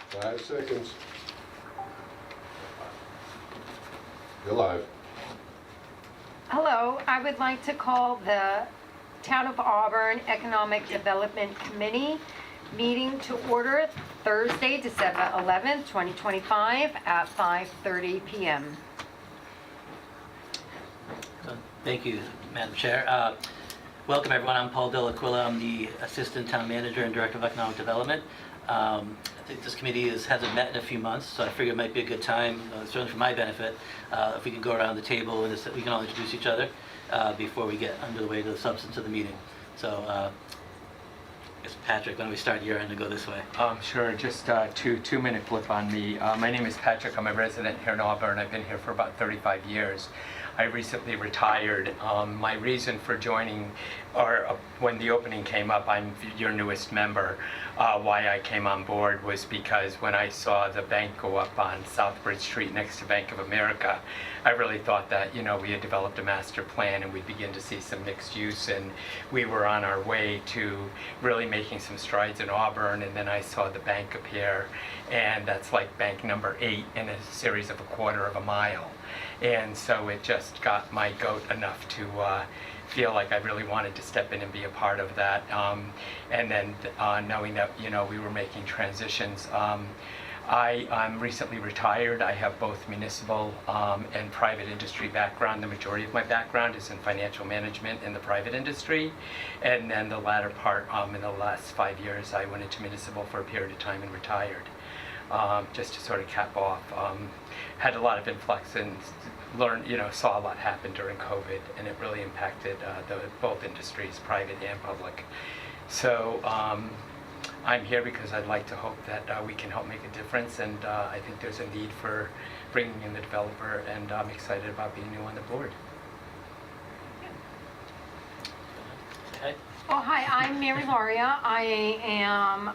5 seconds. You're live. Hello, I would like to call the Town of Auburn Economic Development Committee meeting to order Thursday, December 11th, 2025 at 5:30 p.m. Thank you, Madam Chair. Welcome, everyone. I'm Paul Delaquila. I'm the Assistant Town Manager and Director of Economic Development. I think this committee hasn't met in a few months, so I figured it might be a good time, certainly for my benefit, if we can go around the table and we can all introduce each other before we get underway to the substance of the meeting. So, I guess, Patrick, why don't we start your end and go this way? Sure, just a two-minute blip on me. My name is Patrick. I'm a resident here in Auburn. I've been here for about 35 years. I recently retired. My reason for joining, or when the opening came up, I'm your newest member. Why I came on board was because when I saw the bank go up on Southbridge Street next to Bank of America, I really thought that, we had developed a master plan and we'd begin to see some mixed use, and we were on our way to really making some strides in Auburn. And then I saw the bank appear, and that's like bank number 8 in a series of a quarter of a mile. And so it just got my goat enough to feel like I really wanted to step in and be a part of that. And then knowing that, we were making transitions. I'm recently retired. I have both municipal and private industry background. The majority of my background is in financial management in the private industry. And then the latter part, in the last 5 years, I went into municipal for a period of time and retired. Just to sort of cap off, had a lot of influx and learned, saw a lot happen during COVID, and it really impacted both industries, private and public. So I'm here because I'd like to hope that we can help make a difference, and I think there's a need for bringing in the developer, and I'm excited about being new on the board. Okay. Oh, hi, I'm Mary Lauria. I'm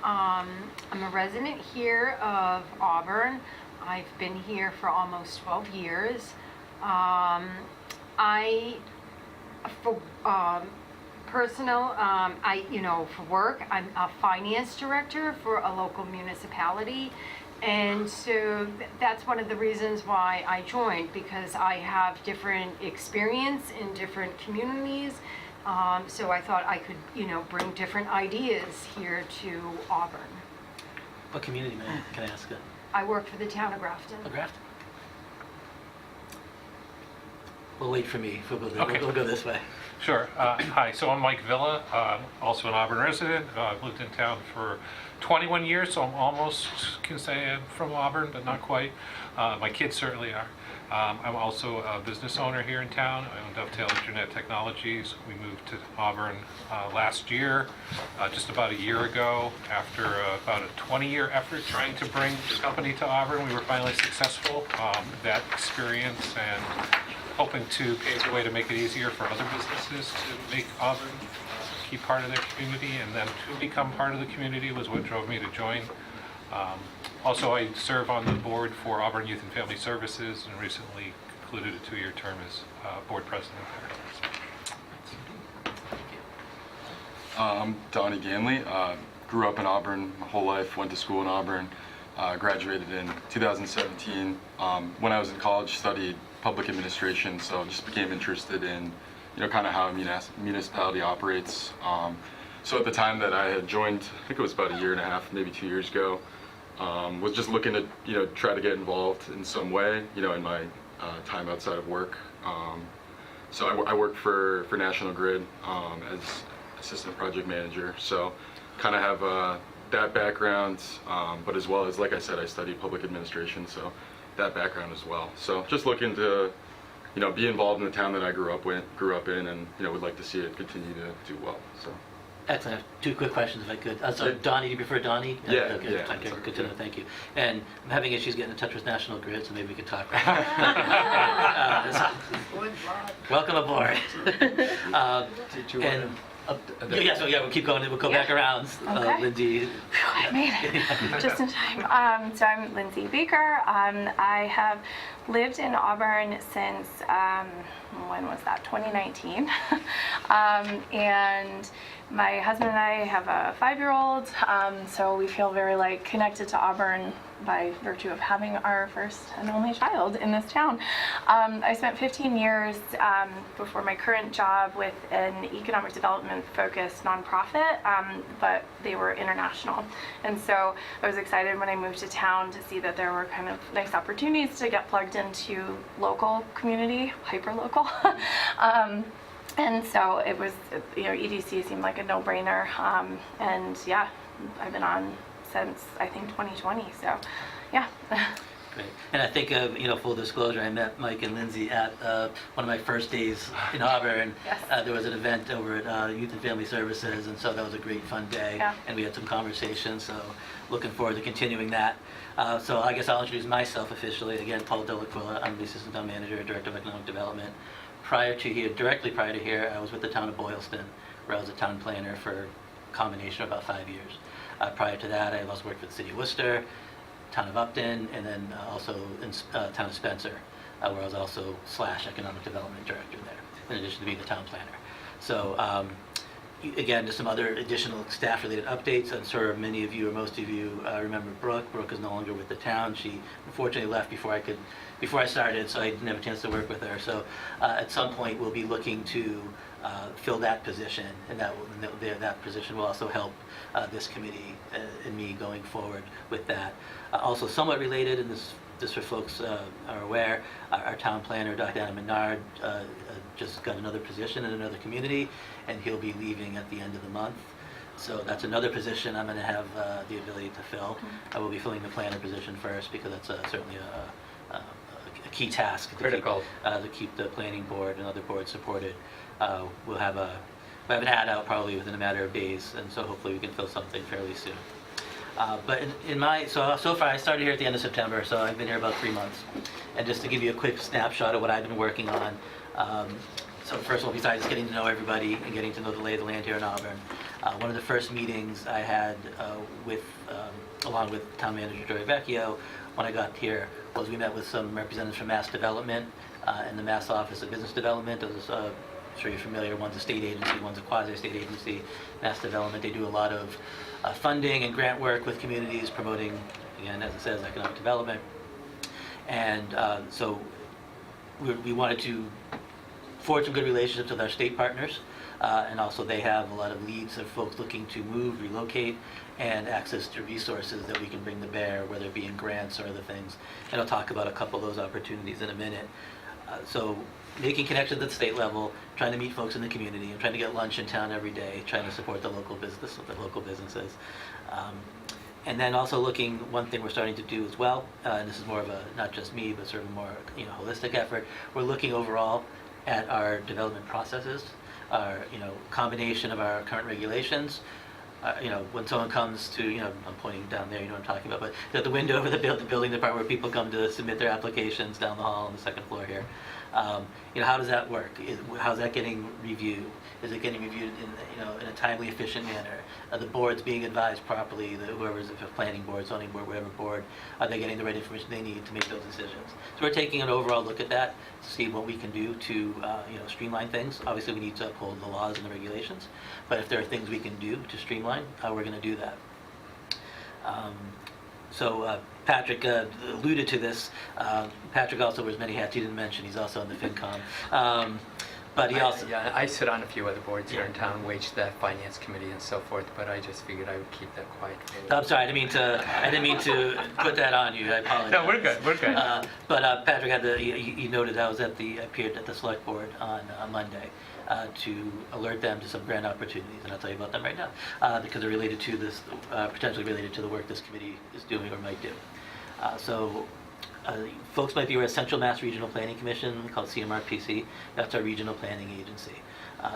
a resident here of Auburn. I've been here for almost 12 years. For work, I'm a finance director for a local municipality. And so that's one of the reasons why I joined, because I have different experience in different communities. So I thought I could, bring different ideas here to Auburn. What community, can I ask? I work for the town of Grafton. Grafton? We'll wait for me. Okay. We'll go this way. Sure. Hi, so I'm Mike Villa, also an Auburn resident. I've lived in town for 21 years, so I'm almost can say I'm from Auburn, but not quite. My kids certainly are. I'm also a business owner here in town. I own Dovetail Internet Technologies. We moved to Auburn last year, just about a year ago. After about a 20-year effort trying to bring the company to Auburn, we were finally successful. That experience and hoping to pave the way to make it easier for other businesses to make Auburn a key part of their community, and then to become part of the community was what drove me to join. Also, I serve on the board for Auburn Youth and Family Services and recently concluded a 2-year term as board president there. I'm Donnie Ganley. Grew up in Auburn my whole life, went to school in Auburn, graduated in 2017. When I was in college, studied public administration, so just became interested in, kind of how a municipality operates. So at the time that I had joined, I think it was about a year and a half, maybe 2 years ago, was just looking to, try to get involved in some way, in my time outside of work. So I work for National Grid as assistant project manager. So kind of have that background, but as well as, like I said, I studied public administration, so that background as well. So just looking to, be involved in the town that I grew up in, and would like to see it continue to do well. So. Excellent. I have 2 quick questions, if I could. So, Donnie, do you prefer Donnie? Yeah, Okay, yeah. okay, good to know. Thank you. And I'm having issues getting in touch with National Grid, so maybe we could talk. Welcome aboard. Yeah, so yeah, we'll keep going, we'll go back Yeah. around. Okay. Lindsay. I made it just in time. So I'm Lindsay Baker. I have lived in Auburn since, when was that? 2019. And my husband and I have a 5-year-old, so we feel very like connected to Auburn by virtue of having our first and only child in this town. I spent 15 years before my current job with an economic development focused nonprofit, but they were international. And so I was excited when I moved to town to see that there were kind of nice opportunities to get plugged into local community, hyper-local. And so it was, EDC seemed like a no-brainer. And yeah, I've been on since I think 2020. So, yeah. Great. And I think, full disclosure, I met Mike and Lindsay at one of my first days in Auburn. Yes. There was an event over at Youth and Family Services, and so that was a great, fun day. Yeah. And we had some conversations, so looking forward to continuing that. So I guess I'll introduce myself officially. Again, Paul Delaquila. I'm the Assistant Town Manager, Director of Economic Development. Directly prior to here, I was with the town of Boylston, where I was a town planner for a combination of about 5 years. Prior to that, I also worked for the City of Worcester, town of Upton, and then also in town of Spencer, where I was also / economic development director there, in addition to being the town planner. So again, just some other additional staff-related updates. I'm sure many of you or most of you remember Brooke. Brooke is no longer with the town. She unfortunately left before I started, so I didn't have a chance to work with her. So at some point, we'll be looking to fill that position, and that position will also help this committee and me going forward with that. Also somewhat related, and this for folks are aware, our town planner, Dr. Adam Menard, just got another position in another community, and he'll be leaving at the end of the month. So that's another position I'm going to have the ability to fill. I will be filling the planner position first, because that's certainly a key task to Critical. to keep the planning board and other boards supported. We'll have an ad out probably within a matter of days, and so hopefully we can fill something fairly soon. But so far I started here at the end of September, so I've been here about 3 months. And just to give you a quick snapshot of what I've been working on. So first of all, besides getting to know everybody and getting to know the lay of the land here in Auburn, one of the first meetings I had along with Town Manager Joey Vecchio when I got here was we met with some representatives from Mass Development and the Mass Office of Business Development. I'm sure you're familiar, one's a state agency, one's a quasi-state agency. Mass Development, they do a lot of funding and grant work with communities, promoting, again, as it says, economic development. And so we wanted to forge some good relationships with our state partners, and also they have a lot of leads of folks looking to move, relocate, and access to resources that we can bring to bear, whether it be in grants or other things. And I'll talk about a couple of those opportunities in a minute. So making connections at the state level, trying to meet folks in the community, and trying to get lunch in town every day, trying to support the local businesses. And then also looking, one thing we're starting to do as well, and this is more of a, not just me, but sort of more holistic effort, we're looking overall at our development processes, our combination of our current regulations. When someone comes to, I'm pointing down there, you know what I'm talking about, but at the window over the building department where people come to submit their applications down the hall on the second floor here. How does that work? How's that getting reviewed? Is it getting reviewed in a timely, efficient manner? Are the boards being advised properly? Whoever's a planning board, zoning board, whatever board, are they getting the right information they need to make those decisions? So we're taking an overall look at that to see what we can do to streamline things. Obviously, we need to uphold the laws and the regulations, but if there are things we can do to streamline, we're going to do that. So Patrick alluded to this. Patrick also wears many hats. He didn't mention he's also on the FinCom. But he also... I sit on a few other boards here in town, wage staff, finance committee, and so forth, but I just figured I would keep that quiet. I'm sorry, I didn't mean to put that on you. I apologize. No, we're good. But Patrick had he noted I appeared at the select board on Monday to alert them to some grant opportunities, and I'll tell you about them right now because they're related to this, potentially related to the work this committee is doing or might do. Folks might be aware of Central Mass Regional Planning Commission, called CMRPC. That's our regional planning agency.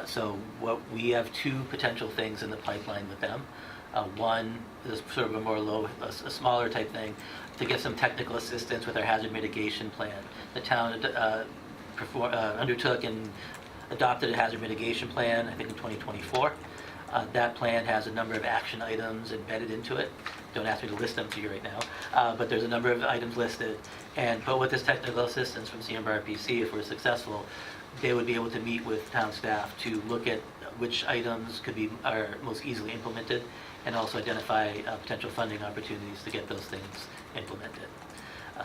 So we have two potential things in the pipeline with them. One is sort of a smaller type thing to get some technical assistance with our hazard mitigation plan. The town undertook and adopted a hazard mitigation plan, I think in 2024. That plan has a number of action items embedded into it. Don't ask me to list them to you right now, but there's a number of items listed. But with this technical assistance from CMRPC, if we're successful, they would be able to meet with town staff to look at which items are most easily implemented, and also identify potential funding opportunities to get those things implemented.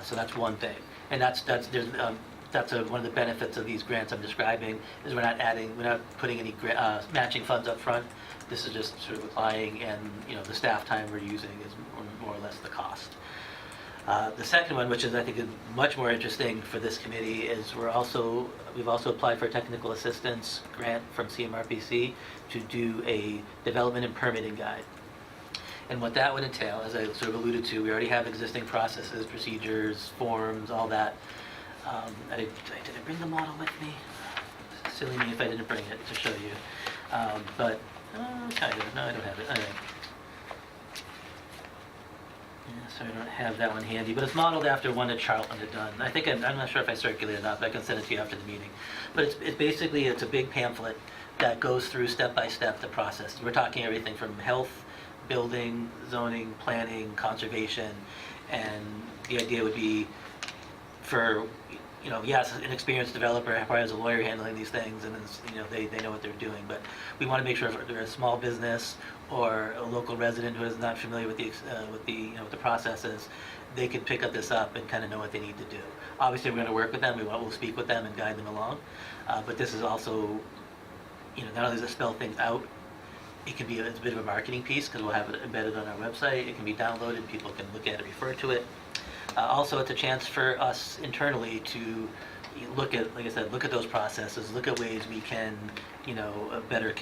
So that's one thing, and that's one of the benefits of these grants I'm describing, is we're not putting any matching funds up front. This is just sort of applying, and the staff time we're using is more or less the cost. The second one, which is I think is much more interesting for this committee, is we've also applied for a technical assistance grant from CMRPC to do a development and permitting guide. And what that would entail, as I sort of alluded to, we already have existing processes, procedures, forms, all that. Did I bring the model with me? Silly me if I didn't bring it to show you. But kind of. No, I don't have it. Anyway. Yeah, so I don't have that one handy, but it's modeled after one that Charlton had done. I think I'm not sure if I circulated it up, but I can send it to you after the meeting. But it's basically a big pamphlet that goes through step by step the process. We're talking everything from health, building, zoning, planning, conservation, and the idea would be for, yes, an experienced developer probably has a lawyer handling these things, and they know what they're doing. But we want to make sure if they're a small business or a local resident who is not familiar with the processes, they could pick up this up and kind of know what they need to do. Obviously, we're going to work with them. We'll speak with them and guide them along. But this is also, not only does it spell things out, it's a bit of a marketing piece, because we'll have it embedded on our website. It can be downloaded. People can look at it, refer to it. Also, it's a chance for us internally to look at, like I said, look at those processes, look at ways we can, better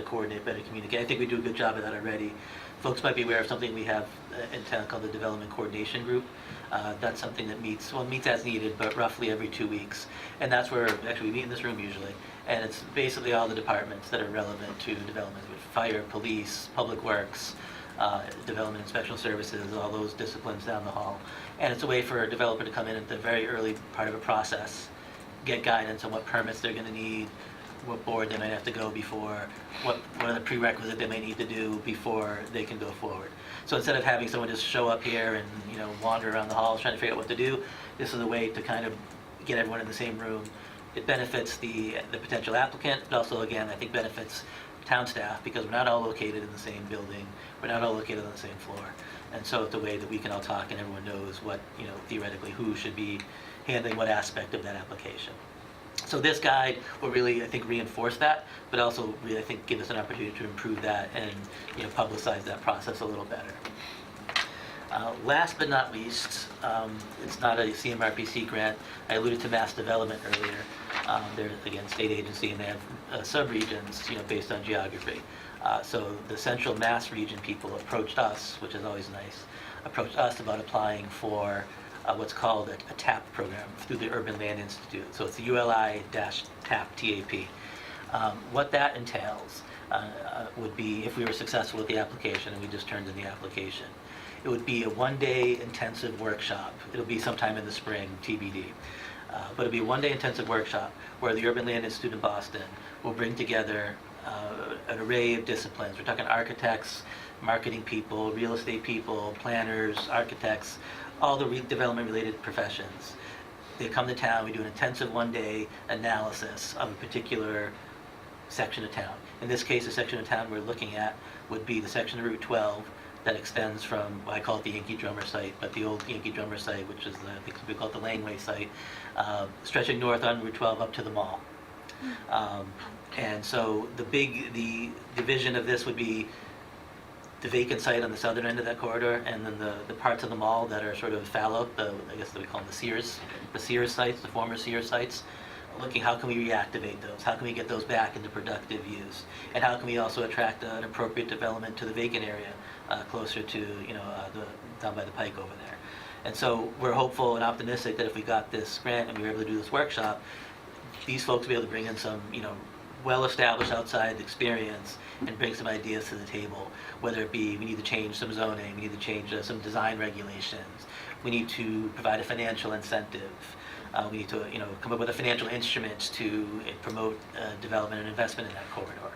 coordinate, better communicate. I think we do a good job of that already. Folks might be aware of something we have in town called the Development Coordination Group. That's something that meets as needed, but roughly every 2 weeks. And that's where, actually, we meet in this room usually. And it's basically all the departments that are relevant to development: fire, police, public works, development inspection services, all those disciplines down the hall. And it's a way for a developer to come in at the very early part of a process, get guidance on what permits they're going to need, what board they might have to go before, what are the prerequisites they may need to do before they can go forward. So instead of having someone just show up here and wander around the halls trying to figure out what to do, this is a way to kind of get everyone in the same room. It benefits the potential applicant, but also, again, I think benefits town staff, because we're not all located in the same building, we're not all located on the same floor. And so it's a way that we can all talk and everyone knows what, theoretically, who should be handling what aspect of that application. So this guide will really, I think, reinforce that, but also really, I think, give us an opportunity to improve that and, publicize that process a little better. Last but not least, it's not a CMRPC grant. I alluded to mass development earlier. They're, again, state agency, and they have sub-regions, based on geography. So the Central Mass region people approached us, which is always nice, approached us about applying for what's called a TAP program through the Urban Land Institute. So it's the ULI-TAP, TAP. What that entails would be, if we were successful with the application and we just turned in the application, it would be a one-day intensive workshop. It'll be sometime in the spring, TBD. But it'll be a one-day intensive workshop where the Urban Land Institute in Boston will bring together an array of disciplines. We're talking architects, marketing people, real estate people, planners, architects, all the development-related professions. They come to town, we do an intensive one-day analysis of a particular section of town. In this case, the section of town we're looking at would be the section of Route 12 that extends from, I call it the Yankee Drummer site, but the old Yankee Drummer site, which is I think we call it the Langway site, stretching north on Route 12 up to the mall. And so the vision of this would be the vacant site on the southern end of that corridor, and then the parts of the mall that are sort of fallow, I guess that we call them the Sears sites, the former Sears sites. Looking, how can we reactivate those? How can we get those back into productive use? And how can we also attract an appropriate development to the vacant area, closer to, down by the pike over there? And so we're hopeful and optimistic that if we got this grant and we were able to do this workshop, these folks will be able to bring in some, well-established outside experience and bring some ideas to the table, whether it be we need to change some zoning, we need to change some design regulations, we need to provide a financial incentive, We need to, come up with a financial instrument to promote development and investment in that corridor.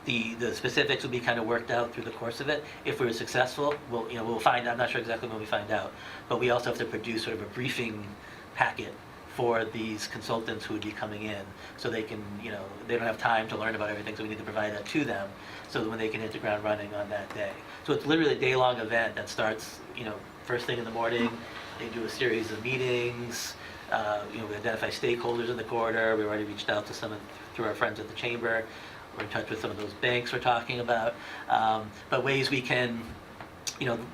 The specifics will be kind of worked out through the course of it. If we're successful, we'll find out. I'm not sure exactly when we find out, but we also have to produce sort of a briefing packet for these consultants who would be coming in, so they can, they don't have time to learn about everything, so we need to provide that to them, so that when they can hit the ground running on that day. So it's literally a day-long event that starts, first thing in the morning. They do a series of meetings. We identify stakeholders in the corridor. We already reached out to through our friends at the chamber. We're in touch with some of those banks we're talking about, but ways we can,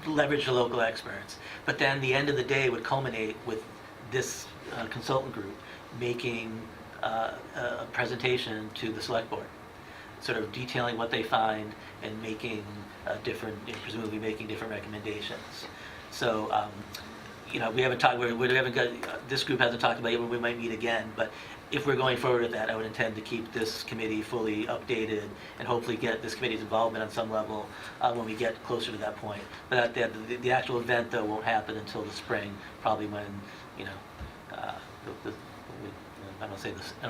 leverage the local experts. But then the end of the day would culminate with this consultant group making a presentation to the select board, sort of detailing what they find and making presumably making different recommendations. So, we haven't talked. We haven't got. This group hasn't talked about it. We might meet again, but if we're going forward with that, I would intend to keep this committee fully updated and hopefully get this committee's involvement on some level when we get closer to that point. But the actual event, though, won't happen until the spring, probably when, I don't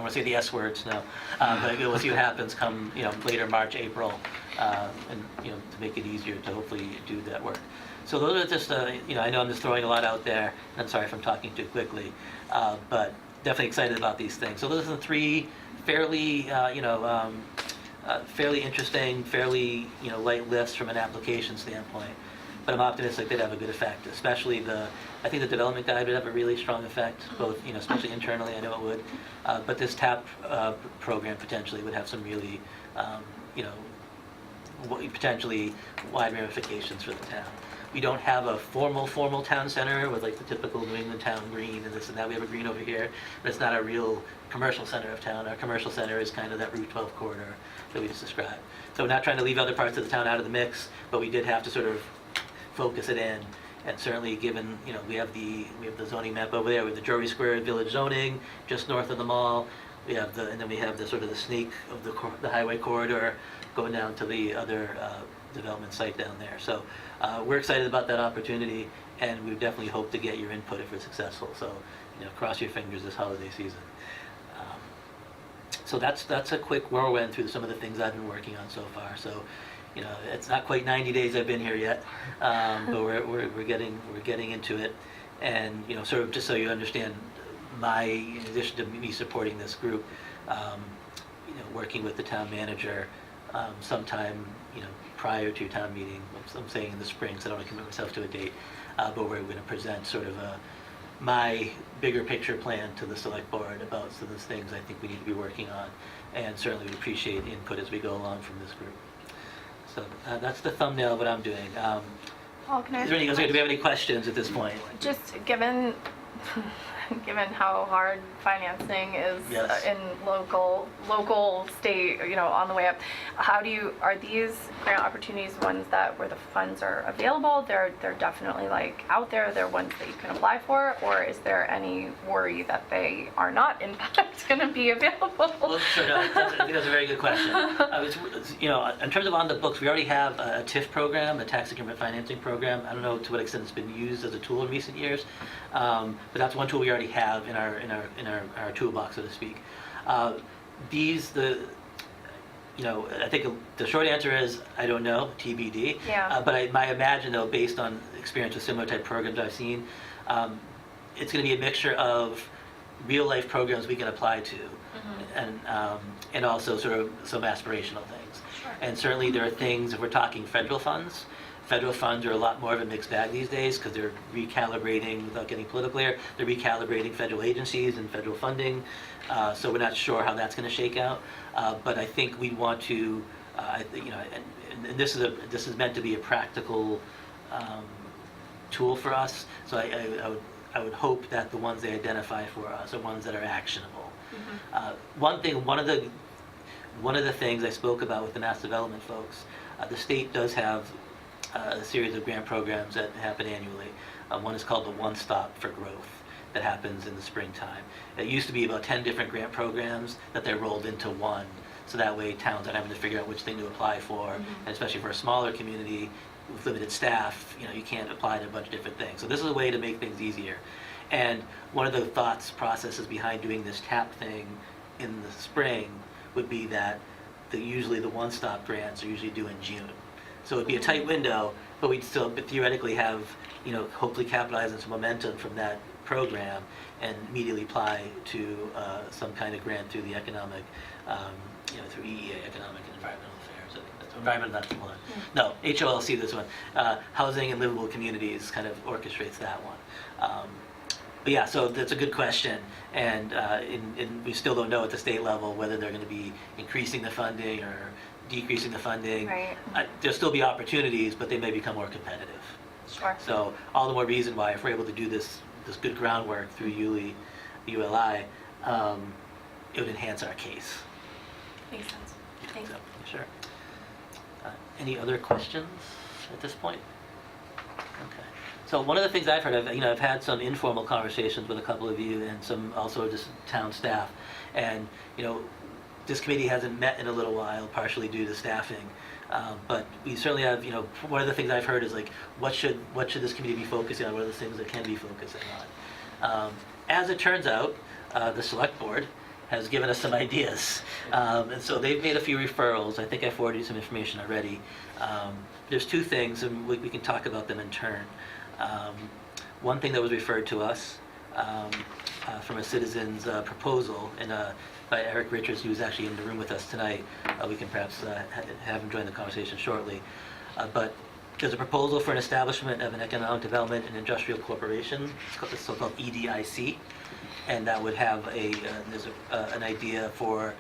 want to say the S words, no, but we'll see what happens come, later March, April, and, to make it easier to hopefully do that work. So those are just, I know I'm just throwing a lot out there, and I'm sorry if I'm talking too quickly, but definitely excited about these things. So those are the three fairly, fairly interesting, fairly, light lifts from an application standpoint. But I'm optimistic they'd have a good effect, especially I think the development guide would have a really strong effect, both, especially internally, I know it would. But this TAP program potentially would have some really, potentially wide ramifications for the town. We don't have a formal town center with like the typical New England town green and this and that. We have a green over here, but it's not a real commercial center of town. Our commercial center is kind of that Route 12 corridor that we just described. So we're not trying to leave other parts of the town out of the mix, but we did have to sort of focus it in. And certainly given, we have the zoning map over there with the Drury Square Village zoning, just north of the mall. And then we have the sort of the snake of the highway corridor going down to the other development site down there. So we're excited about that opportunity, and we definitely hope to get your input if we're successful. So, cross your fingers this holiday season. So that's a quick whirlwind through some of the things I've been working on so far. So, it's not quite 90 days I've been here yet, but we're getting into it, and sort of just so you understand, in addition to me supporting this group, working with the town manager sometime prior to town meeting. I'm saying in the spring, so I don't want to commit myself to a date, but we're going to present sort of my bigger picture plan to the select board about some of the things I think we need to be working on, and certainly we appreciate input as we go along from this group. So that's the thumbnail of what I'm doing. Paul, can I Do we have any questions at this point? just given how hard financing is Yes. in local, state, on the way up, are these grant opportunities ones where the funds are available? They're definitely out there. They're ones that you can apply for, or is there any worry that they are not in fact going to be available? Well, sure, no, I think that's a very good question. In terms of on the books, we already have a TIF program, a tax increment financing program. I don't know to what extent it's been used as a tool in recent years, but that's one tool we already have in our toolbox, so to speak. I think the short answer is I don't know, TBD. Yeah. But I imagine, though, based on experience with similar type programs I've seen, it's going to be a mixture of real life programs we can apply to, and also sort of some aspirational things. Sure. And certainly there are things, if we're talking federal funds are a lot more of a mixed bag these days because they're recalibrating, without getting political here, they're recalibrating federal agencies and federal funding. So we're not sure how that's going to shake out. But I think we want to, and this is meant to be a practical tool for us. So I would hope that the ones they identify for us are ones that are actionable. One of the things I spoke about with the mass development folks, the state does have a series of grant programs that happen annually. One is called the One Stop for Growth that happens in the springtime. It used to be about 10 different grant programs that they rolled into one, so that way towns aren't having to figure out which thing to apply for, and especially for a smaller community with limited staff, you can't apply to a bunch of different things. So this is a way to make things easier. And one of the thoughts processes behind doing this TAP thing in the spring would be that usually the one-stop grants are usually due in June. So it'd be a tight window, but we'd still theoretically have, hopefully capitalize on some momentum from that program and immediately apply to some kind of grant through the economic, through EEA, Economic and Environmental Affairs. I think that's environmental, that's the one. No, HOLC, this one. Housing and Livable Communities kind of orchestrates that one. But yeah, so that's a good question, and we still don't know at the state level whether they're going to be increasing the funding or decreasing the funding. Right. There'll still be opportunities, but they may become more competitive. Sure. So all the more reason why, if we're able to do this good groundwork through ULI, it would enhance our case. Makes sense. Thanks. So, sure. Any other questions at this point? Okay. So one of the things I've heard, I've had some informal conversations with a couple of you and some also just town staff, and this committee hasn't met in a little while, partially due to staffing, but we certainly have. One of the things I've heard is like, what should this committee be focusing on? What are the things that can be focusing on? As it turns out, the select board has given us some ideas, and so they've made a few referrals. I think I forwarded you some information already. There's two things, and we can talk about them in turn. One thing that was referred to us from a citizen's proposal by Eric Richards, who was actually in the room with us tonight. We can perhaps have him join the conversation shortly. But there's a proposal for an establishment of an economic development and industrial corporation, the so-called EDIC, and that would have there's an idea for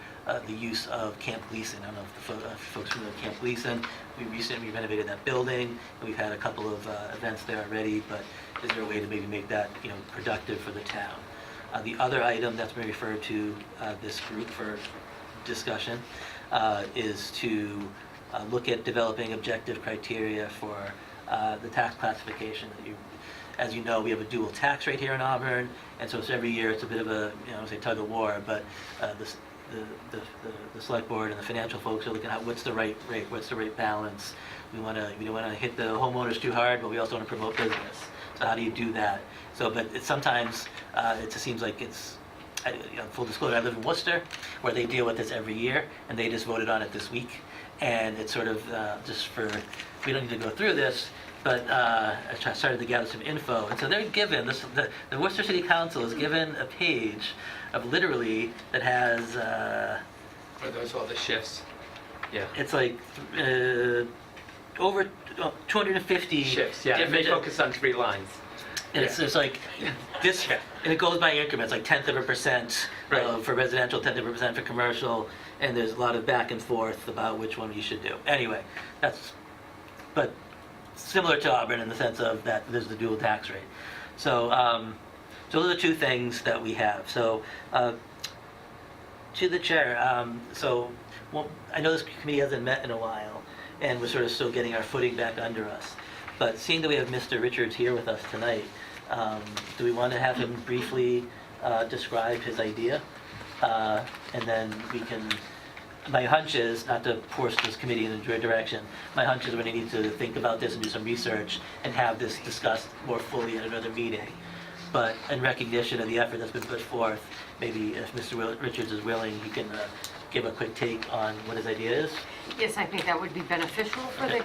the use of Camp Gleason. I don't know if the folks familiar with Camp Gleason. We recently renovated that building, and we've had a couple of events there already, but is there a way to maybe make that productive for the town? The other item that's been referred to this group for discussion is to look at developing objective criteria for the tax classification. As you know, we have a dual tax rate here in Auburn, and so it's every year it's a bit of a tug of war, but the select board and the financial folks are looking at what's the right rate, what's the right balance. We don't want to hit the homeowners too hard, but we also want to promote business. So how do you do that? So, but sometimes it just seems like it's, full disclosure, I live in Worcester, where they deal with this every year, and they just voted on it this week. And it's sort of we don't need to go through this, but I started to gather some info. And so they're given, the Worcester City Council is given a page of literally that has... Are those all the shifts? Yeah. It's like over 250 Shifts, yeah. And they focus on 3 lines. And it's like this, and it goes by increments, like 0.1% Right. for residential, 0.1% for commercial, and there's a lot of back and forth about which one you should do. Anyway, but similar to Auburn in the sense of that there's the dual tax rate. So, so those are the two things that we have. So, to the chair, I know this committee hasn't met in a while, and we're sort of still getting our footing back under us. But seeing that we have Mr. Richards here with us tonight, do we want to have him briefly describe his idea? And then we can, my hunch is, not to force this committee in a direction, my hunch is we're going to need to think about this and do some research and have this discussed more fully at another meeting. But in recognition of the effort that's been put forth, maybe if Mr. Richards is willing, he can give a quick take on what his idea is. Yes, I think that would be beneficial for the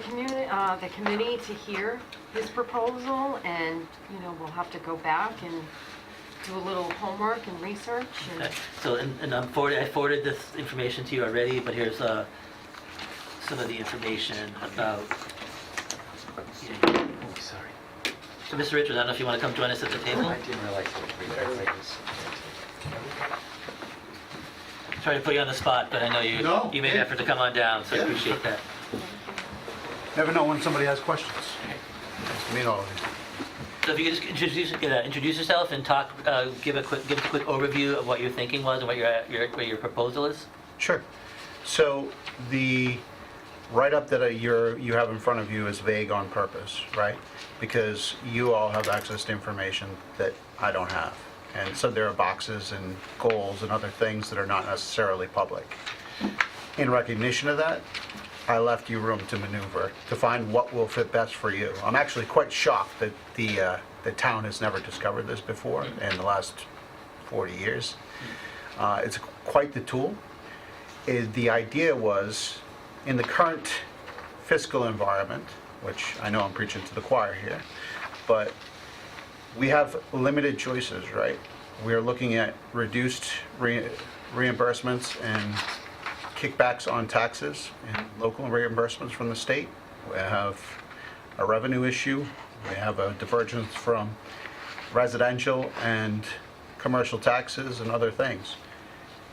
committee to hear his proposal, and, we'll have to go back and do a little homework and research. And Okay. So, and I forwarded this information to you already, but here's some of the information about... Oh, sorry. So, Mr. Richards, I don't know if you want to come join us at the table. I didn't realize it was 3 lines. Sorry to put you on the spot, but I know No. you made an effort to come on down, so I Yeah. appreciate that. Never know when somebody has questions. I mean, all So if you could just introduce yourself and talk, give a quick overview of what your thinking was and what your proposal is. Sure. So the write-up that you have in front of you is vague on purpose, right? Because you all have access to information that I don't have. And so there are boxes and goals and other things that are not necessarily public. In recognition of that, I left you room to maneuver, to find what will fit best for you. I'm actually quite shocked that the the town has never discovered this before in the last 40 years. It's quite the tool. The idea was, in the current fiscal environment, which I know I'm preaching to the choir here, but we have limited choices, right? We're looking at reduced reimbursements and kickbacks on taxes and local reimbursements from the state. We have a revenue issue. We have a divergence from residential and commercial taxes and other things.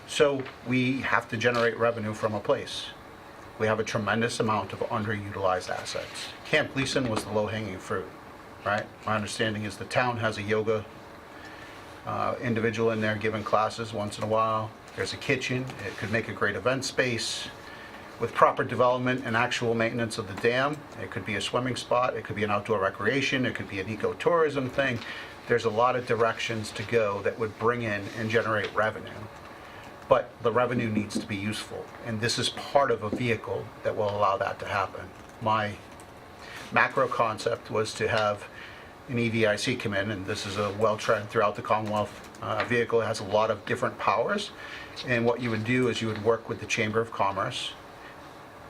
So we have to generate revenue from a place. We have a tremendous amount of underutilized assets. Camp Gleason was the low-hanging fruit, right? My understanding is the town has a yoga individual in there giving classes once in a while. There's a kitchen. It could make a great event space. With proper development and actual maintenance of the dam, it could be a swimming spot, it could be an outdoor recreation, it could be an ecotourism thing. There's a lot of directions to go that would bring in and generate revenue. But the revenue needs to be useful, and this is part of a vehicle that will allow that to happen. My macro concept was to have an EDIC come in, and this is a well-trained throughout the Commonwealth vehicle. It has a lot of different powers, and what you would do is you would work with the Chamber of Commerce,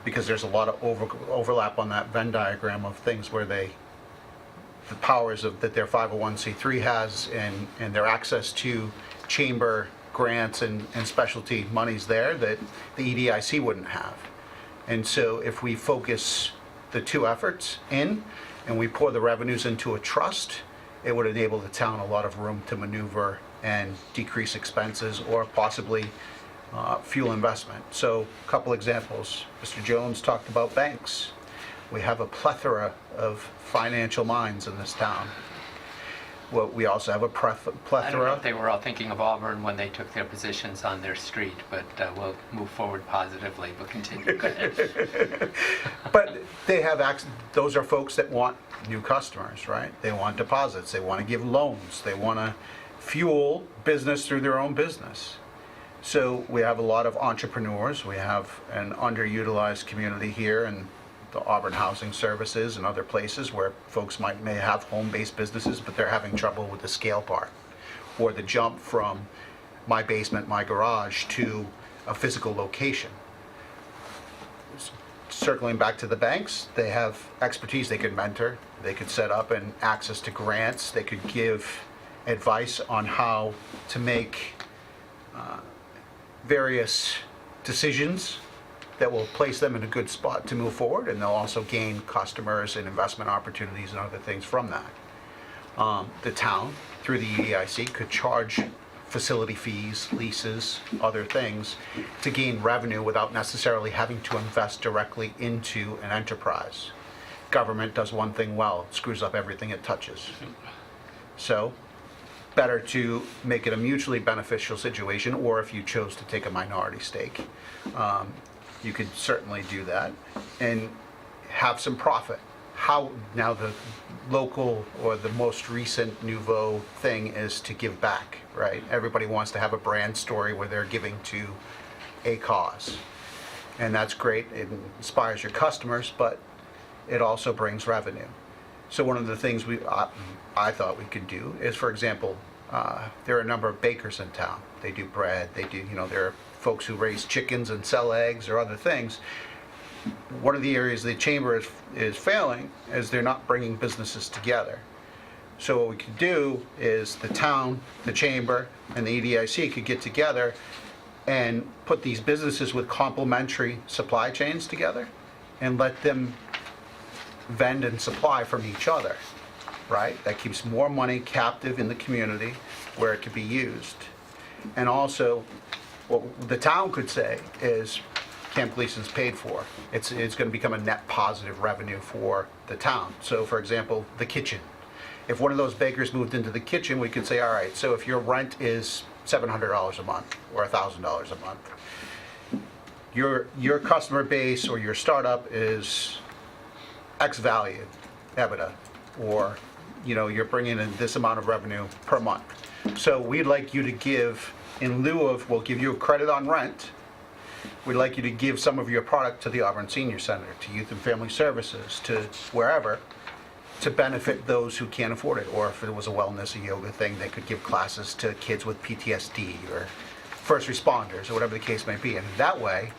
because there's a lot of overlap on that Venn diagram of things where the powers that their 501c3 has and their access to chamber grants and specialty monies there that the EDIC wouldn't have. And so if we focus the two efforts in and we pour the revenues into a trust, it would enable the town a lot of room to maneuver and decrease expenses or possibly fuel investment. So a couple examples. Mr. Jones talked about banks. We have a plethora of financial minds in this town. Well, we also have a I don't know plethora. if they were all thinking of Auburn when they took their positions on their street, but we'll move forward positively, but continue. Go ahead. But they have those are folks that want new customers, right? They want deposits, they want to give loans, they want to fuel business through their own business. So we have a lot of entrepreneurs. We have an underutilized community here in the Auburn Housing Services and other places where folks may have home-based businesses, but they're having trouble with the scale part or the jump from my basement, my garage to a physical location. Circling back to the banks, they have expertise. They could mentor, they could set up and access to grants, they could give advice on how to make various decisions that will place them in a good spot to move forward, and they'll also gain customers and investment opportunities and other things from that. The town, through the EDIC, could charge facility fees, leases, other things to gain revenue without necessarily having to invest directly into an enterprise. Government does one thing well, it screws up everything it touches. So, better to make it a mutually beneficial situation, or if you chose to take a minority stake, you could certainly do that and have some profit. How now the local or the most recent nouveau thing is to give back, right? Everybody wants to have a brand story where they're giving to a cause. And that's great, it inspires your customers, but it also brings revenue. So one of the things I thought we could do is, for example, there are a number of bakers in town. They do bread, they do, there are folks who raise chickens and sell eggs or other things. One of the areas the chamber is failing is they're not bringing businesses together. So what we could do is the town, the chamber, and the EDIC could get together and put these businesses with complementary supply chains together and let them vend and supply from each other, right? That keeps more money captive in the community where it could be used. And also, what the town could say is, Camp Gleason's paid for. It's going to become a net positive revenue for the town. So for example, the kitchen. If one of those bakers moved into the kitchen, we could say, all right, so if your rent is $700 a month or $1,000 a month, your customer base or your startup is X value, EBITDA, or you're bringing in this amount of revenue per month. So we'd like you to give, in lieu of, we'll give you a credit on rent, we'd like you to give some of your product to the Auburn Senior Center, to Youth and Family Services, to wherever, to benefit those who can't afford it, or if it was a wellness or yoga thing, they could give classes to kids with PTSD or first responders or whatever the case may be. And that way,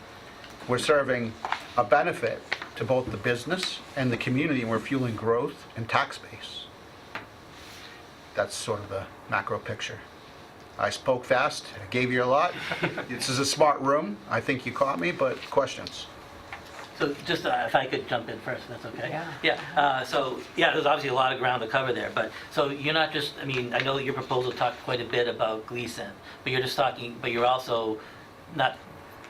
we're serving a benefit to both the business and the community, and we're fueling growth and tax base. That's sort of the macro picture. I spoke fast, I gave you a lot. This is a smart room. I think you caught me, but questions? So just if I could jump in first, that's okay? Yeah. Yeah, so, yeah, there's obviously a lot of ground to cover there, but, so you're not just, I mean, I know your proposal talked quite a bit about Gleason, but you're just talking, but you're also not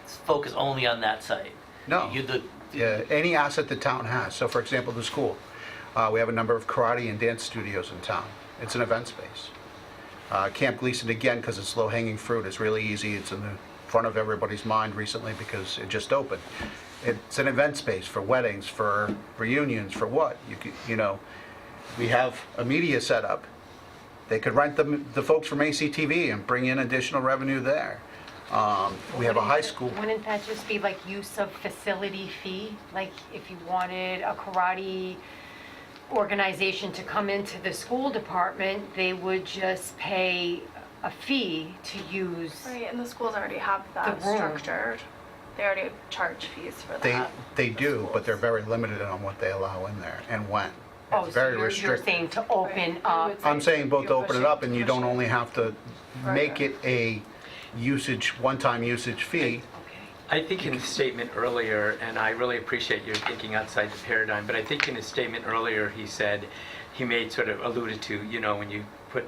focused only on that site. No. You, the, Yeah, any asset the town has. So for example, the school. We have a number of karate and dance studios in town. It's an event space. Camp Gleason, again, because it's low-hanging fruit, it's really easy. It's in the front of everybody's mind recently because it just opened. It's an event space for weddings, for reunions, for what? You know, we have a media setup. They could rent the folks from ACTV and bring in additional revenue there. We have a high school. Wouldn't that just be like use of facility fee? Like if you wanted a karate organization to come into the school department, they would just pay a fee to use. Right, and the schools already have that The room. structured. They already charge fees for that. They do, but they're very limited on what they allow in there and when. Oh, It's so very you're restricted. saying to open Right. up. I'm saying both to open it up and you don't Push it. only have to make Further. it a usage, one-time usage fee. Okay. I think in his statement earlier, and I really appreciate your thinking outside the paradigm, but I think in his statement earlier, he said, he made sort of alluded to, you know, when you put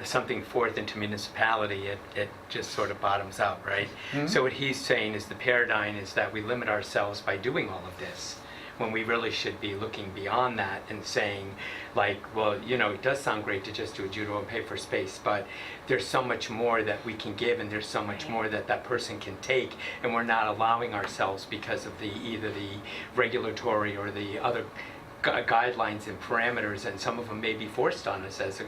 something forth into municipality, it just sort of bottoms out, right? So what he's saying is the paradigm is that we limit ourselves by doing all of this, when we really should be looking beyond that and saying, like, well, you know, it does sound great to just do a judo and pay for space, but there's so much more that we can give, and there's so much more that that person can take, and we're not allowing ourselves because of the either the regulatory or the other guidelines and parameters, and some of them may be forced on us as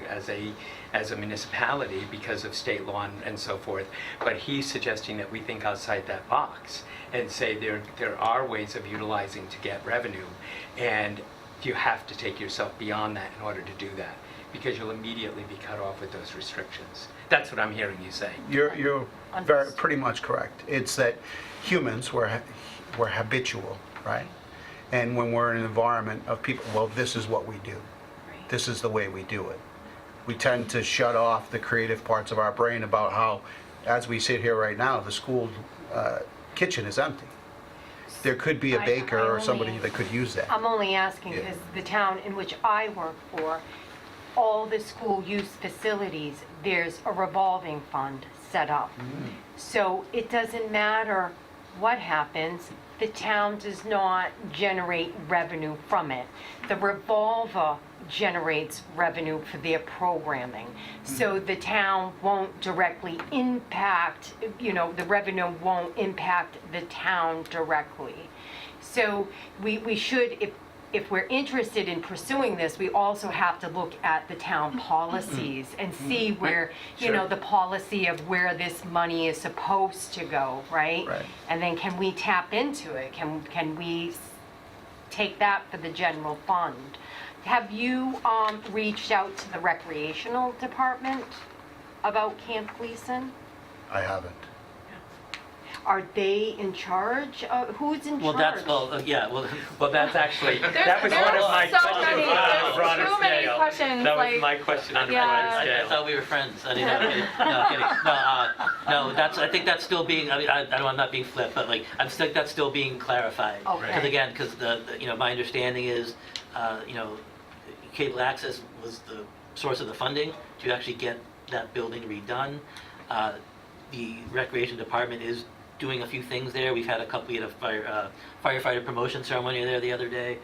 a municipality because of state law and so forth. But he's suggesting that we think outside that box and say there are ways of utilizing to get revenue, and you have to take yourself beyond that in order to do that, because you'll immediately be cut off with those restrictions. That's what I'm hearing you say. You're pretty much correct. It's that humans, we're habitual, right? And when we're in an environment of people, well, this is what we do. This is the way we do it. We tend to shut off the creative parts of our brain about how, as we sit here right now, the school kitchen is empty. There could be a I baker or only- somebody that could use that. I'm only asking Yeah. because the town in which I work for, all the school use facilities, there's a revolving fund set up. So it doesn't matter what happens, the town does not generate revenue from it. The revolver generates revenue for their programming. So the town won't directly impact, you know, the revenue won't impact the town directly. So we should, if we're interested in pursuing this, we also have to look at the town policies and see where, you know, the policy of where this money is supposed to go, right? Right. And then can we tap into it? Can we take that for the general fund? Have you reached out to the recreational department about Camp Gleason? I haven't. Are they in charge? Who's in well, charge? that's, yeah, well, that's actually, There's that was one of my so questions many- on a there's broader too many scale. questions, That was like- my question on a Yeah. broader I scale. scale. I thought we were friends. I didn't know. No, kidding. No, I think that's still being, I mean, I don't, I'm not being flip, but like, I think that's still being clarified. Okay. Because again, because you know, my understanding is, you know, cable access was the source of the funding to actually get that building redone. The recreation department is doing a few things there. We've had a couple, we had a firefighter promotion ceremony there the other day.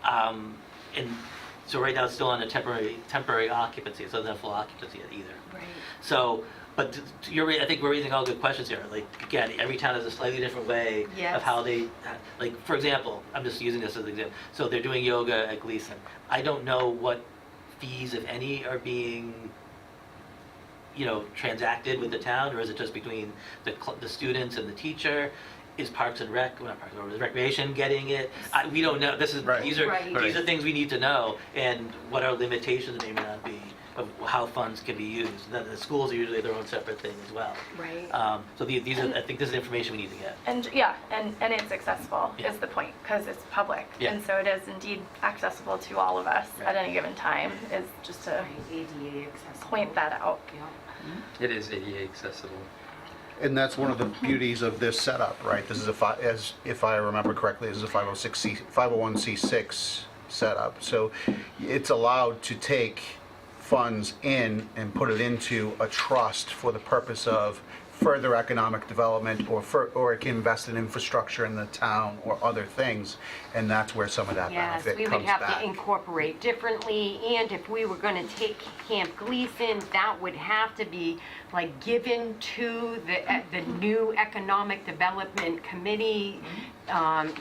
And so right now it's still on a temporary occupancy, so it doesn't have full occupancy yet either. Right. So, but I think we're raising all good questions here. Like, again, every town has a slightly different way Yes. of how they, like, for example, I'm just using this as an example. So they're doing yoga at Gleason. I don't know what fees, if any, are being, you know, transacted with the town, or is it just between the students and the teacher? is Parks and Rec, well, not Parks, or is Recreation getting it? We don't know. These are Right. these are things we need to know, and what our limitations may or may not be of how funds can be used. The schools are usually their own separate thing as well. Right. So these are, I think this is information we need to get. And and it's accessible Yeah. is the point, because it's public. Yeah. And so it is indeed accessible to all of us Right. at any given time, is just to ADA accessible. point that out. Yeah. It is ADA accessible. And that's one of the beauties of this setup, right? This is if I remember correctly, this is a 501c6 setup. So it's allowed to take funds in and put it into a trust for the purpose of further economic development, or it can invest in infrastructure in the town or other things, and that's where some of that Yes, benefit we would comes have back. to incorporate differently, and if we were going to take Camp Gleason, that would have to be like given to the new Economic Development Committee.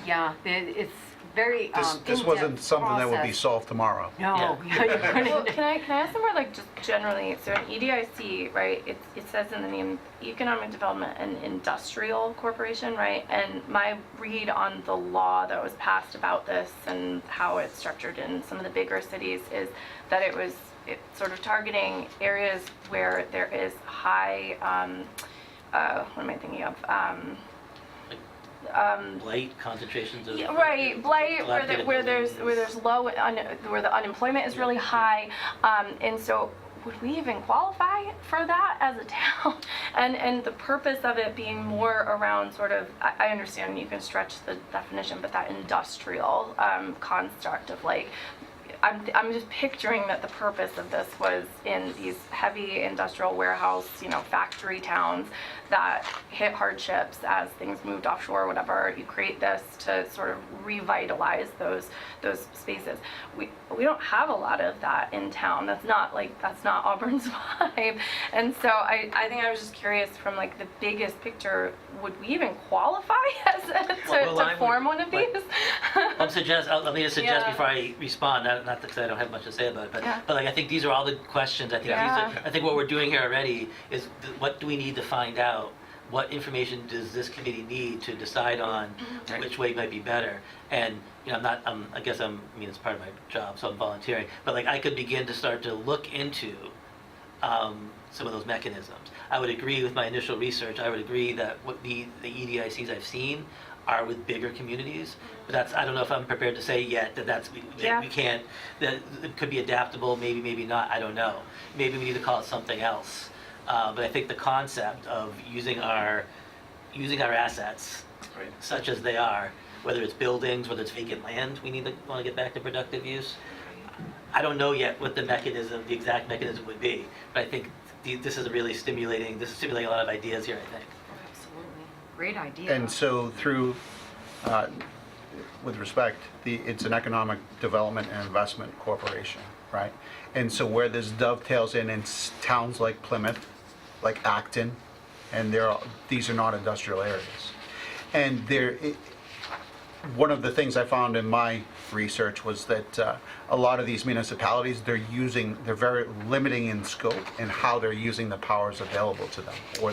It's very This wasn't in-depth something that would be process. solved tomorrow. No, you couldn't. Well, can I ask some more, like, just generally, so in EDIC, right, it says in the name Economic Development and Industrial Corporation, right? And my read on the law that was passed about this and how it's structured in some of the bigger cities is that it's sort of targeting areas where there is high, what am I thinking of? Blight, concentrations of... Yeah, right, blight, where there's low, where the unemployment is really high, and so would we even qualify for that as a town? And the purpose of it being more around sort of, I understand you can stretch the definition, but that industrial construct of like, I'm just picturing that the purpose of this was in these heavy industrial warehouse, factory towns that hit hardships as things moved offshore or whatever. You create this to sort of revitalize those spaces. We don't have a lot of that in town. That's not Auburn's vibe. And so I think I was just curious from like the biggest picture, would we even qualify to form one of these? Let me just suggest Yeah. before I respond, not because I don't have much to say about it, Yeah. but like I think these are all the questions. I think Yeah. I think what we're doing here already is what do we need to find out? What information does this committee need to decide on Mm-hmm. which way might be better? And I guess it's part of my job, so I'm volunteering. But like I could begin to start to look into some of those mechanisms. I would agree with my initial research. I would agree that what the EDICs I've seen are with bigger communities, but I don't know if I'm prepared to say yet that we can't, that it could be adaptable, maybe not, I don't know. Maybe we need to call it something else. But I think the concept of using our assets, such as they are, whether it's buildings, whether it's vacant land, want to get back to productive use. I don't know yet what the exact mechanism would be, but I think this is stimulating a lot of ideas here, I think. Absolutely. Great idea. And so through, with respect, it's an economic development and investment corporation, right? And so where this dovetails in towns like Plymouth, like Acton, and these are not industrial areas. And one of the things I found in my research was that a lot of these municipalities, they're very limiting in scope in how they're using the powers available to them, or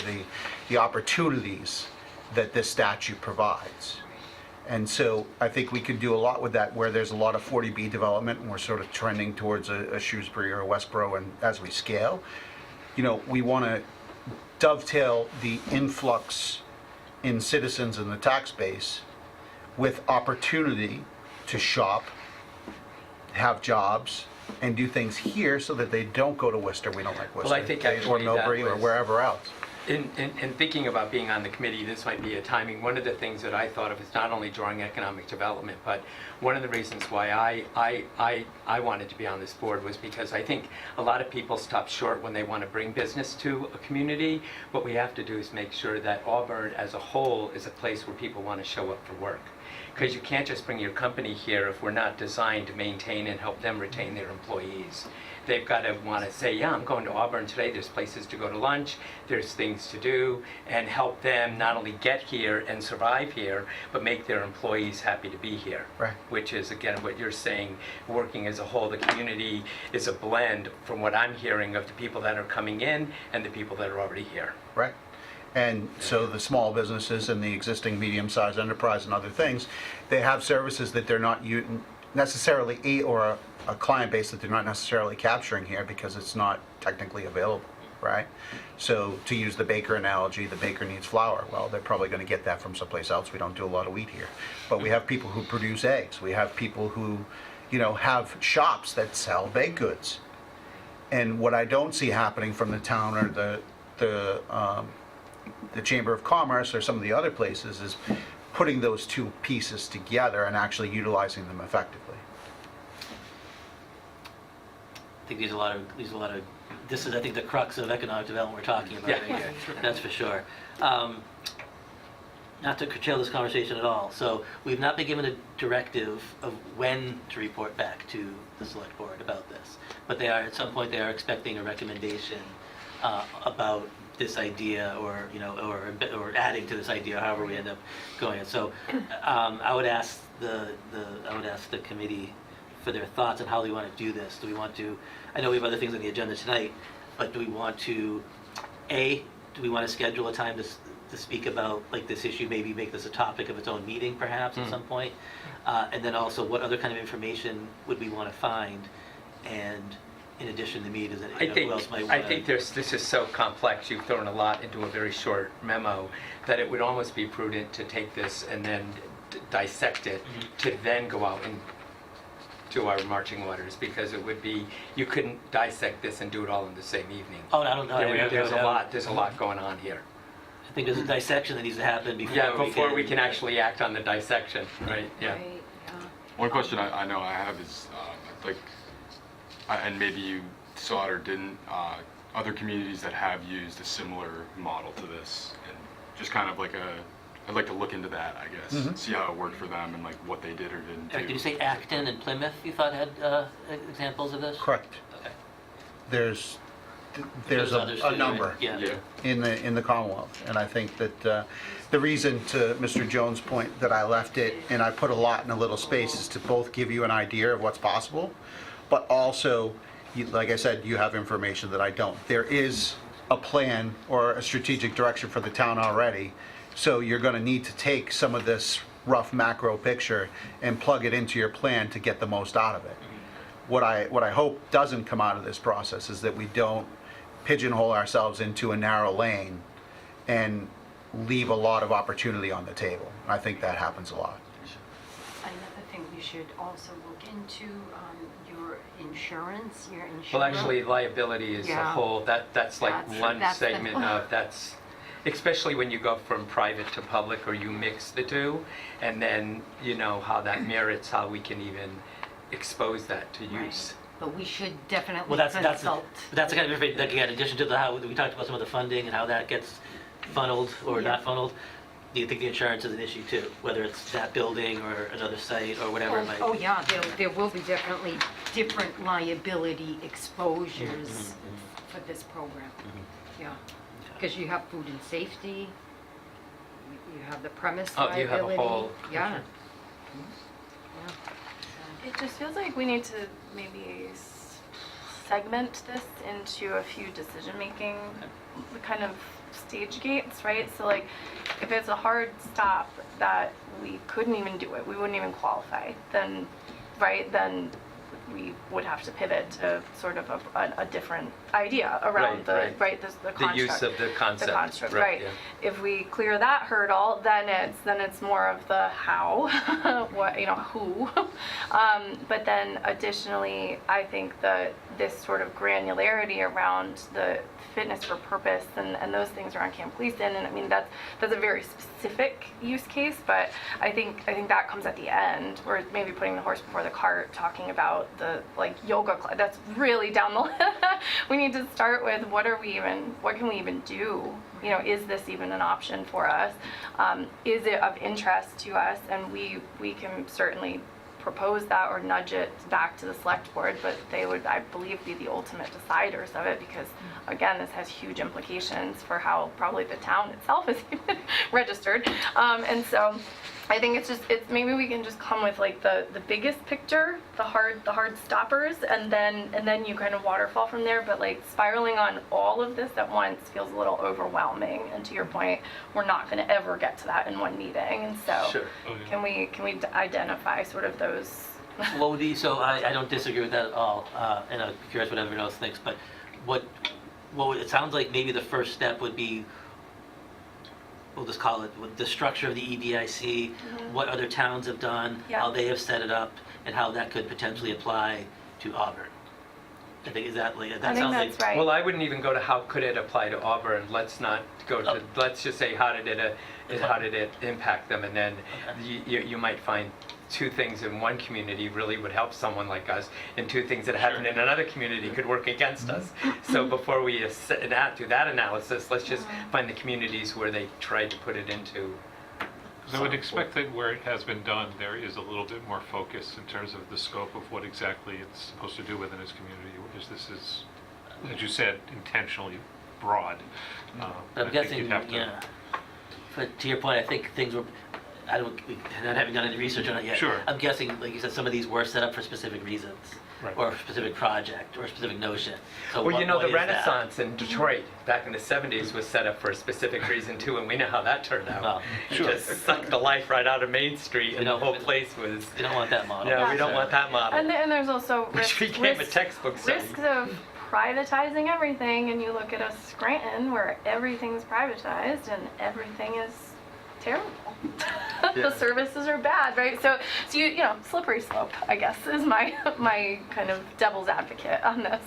the opportunities that this statute provides. And so I think we could do a lot with that, where there's a lot of 40B development, and we're sort of trending towards a Shrewsbury or a Westboro, and as we scale, we want to dovetail the influx in citizens in the tax base with opportunity to shop, have jobs, and do things here so that they don't go to Worcester. We don't like Worcester. Well, I think or actually that Millbury or was- wherever else. In thinking about being on the committee, this might be a timing. One of the things that I thought of is not only drawing economic development, but one of the reasons why I wanted to be on this board was because I think a lot of people stop short when they want to bring business to a community. What we have to do is make sure that Auburn as a whole is a place where people want to show up for work. Because you can't just bring your company here if we're not designed to maintain and help them retain their employees. They've got to want to say, yeah, I'm going to Auburn today, there's places to go to lunch, there's things to do, and help them not only get here and survive here, but make their employees happy to be here. Right. Which is, again, what you're saying, working as a whole. The community is a blend, from what I'm hearing, of the people that are coming in and the people that are already here. Right. And so the small businesses and the existing medium-sized enterprise and other things, they have services that they're not necessarily, or a client base that they're not necessarily capturing here because it's not technically available, right? So to use the baker analogy, the baker needs flour. Well, they're probably going to get that from someplace else. We don't do a lot of wheat here. But we have people who produce eggs. We have people who, have shops that sell baked goods. And what I don't see happening from the town or the Chamber of Commerce or some of the other places is putting those two pieces together and actually utilizing them effectively. I think these are a lot of, this is, I think, the crux of economic development we're talking about right here. That's for sure. Not to curtail this conversation at all. So we've not been given a directive of when to report back to the select board about this. But they are, at some point, they are expecting a recommendation about this idea, or or adding to this idea, however we end up going. And so I would ask the committee for their thoughts on how they want to do this. Do we want to? I know we have other things on the agenda tonight, but do we want to? Do we want to schedule a time to speak about like this issue? Maybe make this a topic of its own meeting, perhaps at some point. And then also, what other kind of information would we want to find? And in addition to me, does it, who else might want to? I think this is so complex, you've thrown a lot into a very short memo, that it would almost be prudent to take this and then dissect it, to then go out and do our marching orders, because it would be, you couldn't dissect this and do it all in the same evening. Oh, I don't know. There's a lot going on here. I think there's a dissection that needs to happen before Before we can actually act on the dissection, right? Yeah. Right, yeah. One question I know I have is, and maybe you saw it or didn't, other communities that have used a similar model to this, and just kind of I'd like to look into that, I guess, see how it worked for them and like what they did or didn't do. Eric, did you say Acton and Plymouth you thought had examples of this? Correct. Okay. There's others a too, number right? Yeah. in the Commonwealth, and I think that the reason, to Mr. Jones' point, that I left it and I put a lot in a little space is to both give you an idea of what's possible, but also, like I said, you have information that I don't. There is a plan or a strategic direction for the town already, so you're going to need to take some of this rough macro picture and plug it into your plan to get the most out of it. What I hope doesn't come out of this process is that we don't pigeonhole ourselves into a narrow lane and leave a lot of opportunity on the table. I think that happens a lot. Another thing we should also look into, your insurance. Well, actually, liability is a Yeah. whole, that's like one that's the- segment of, that's, especially when you go from private to public, or you mix the two, and then, how that merits how we can even expose that to use. But we should definitely Well, that's consult. the kind of information, like, again, in addition to how we talked about some of the funding and how that gets funneled or not funneled. Do you think the insurance is an issue too, whether it's that building or another site or whatever it might be? Oh, yeah, there will be definitely different liability exposures for this program. Yeah, because you have food and safety, you have the premise Oh, liability. you have a whole- Yeah. It just feels like we need to maybe segment this into a few decision-making kind of stage gates, right? So like, if it's a hard stop that we couldn't even do it, we wouldn't even qualify, then, right, then we would have to pivot to sort of a different idea around the construct. The use of the concept. The construct, right. Yeah. If we clear that hurdle, then it's more of the how, what, who. But then additionally, I think that this sort of granularity around the fitness for purpose and those things around Camp Gleason, and I mean that's a very specific use case, but I think that comes at the end. We're maybe putting the horse before the cart, talking about the yoga class. That's really down the list. We need to start with what can we even do? Is this even an option for us? Is it of interest to us? And we can certainly propose that or nudge it back to the select board, but they would, I believe, be the ultimate deciders of it, because again, this has huge implications for how probably the town itself is even registered. And so I think it's maybe we can just come with like the biggest picture, the hard stoppers, and then you kind of waterfall from there. But like spiraling on all of this at once feels a little overwhelming. And to your point, we're not going to ever get to that in one meeting. And so Sure. Oh, yeah. can we identify sort of those? What would be, so I don't disagree with that at all, and I'm curious what everyone else thinks, but what would, it sounds like maybe the first step would be, we'll just call it, the structure of the EDIC, what other towns have done, Yeah. how they have set it up, and how that could potentially apply to Auburn. I think, is that, like, that I think sounds that's like, right. Well, I wouldn't even go to how could it apply to Auburn. Let's not go to, Oh. let's just say how did it impact them? And then you might find two things in one community really would help someone like us, and two things that happened in another community could work against us. So before we do that analysis, let's just find the communities where they tried to put it into. So I would expect that where it has been done, there is a little bit more focus in terms of the scope of what exactly it's supposed to do within its community, because this is, as you said, intentionally broad. but I'm I think guessing, you'd have to- yeah. But to your point, I think things were, not having done any research on it yet. Sure. I'm guessing, like you said, some of these were set up for specific reasons. Right. Or a specific project, or a specific notion. So Well, you know, what the is that? Renaissance in Detroit back in the 70s was set up for a specific reason too, and we know how that turned out. Well, It sure. just sucked the life right out of Main Street, and the whole place was. You don't want that model. Yeah, we don't want that model. And there's also Which became a textbook study. risks of privatizing everything, and you look at a Scranton where everything's privatized and everything is terrible. The services are bad, right? So you know, slippery slope, I guess, is my kind of devil's advocate on this.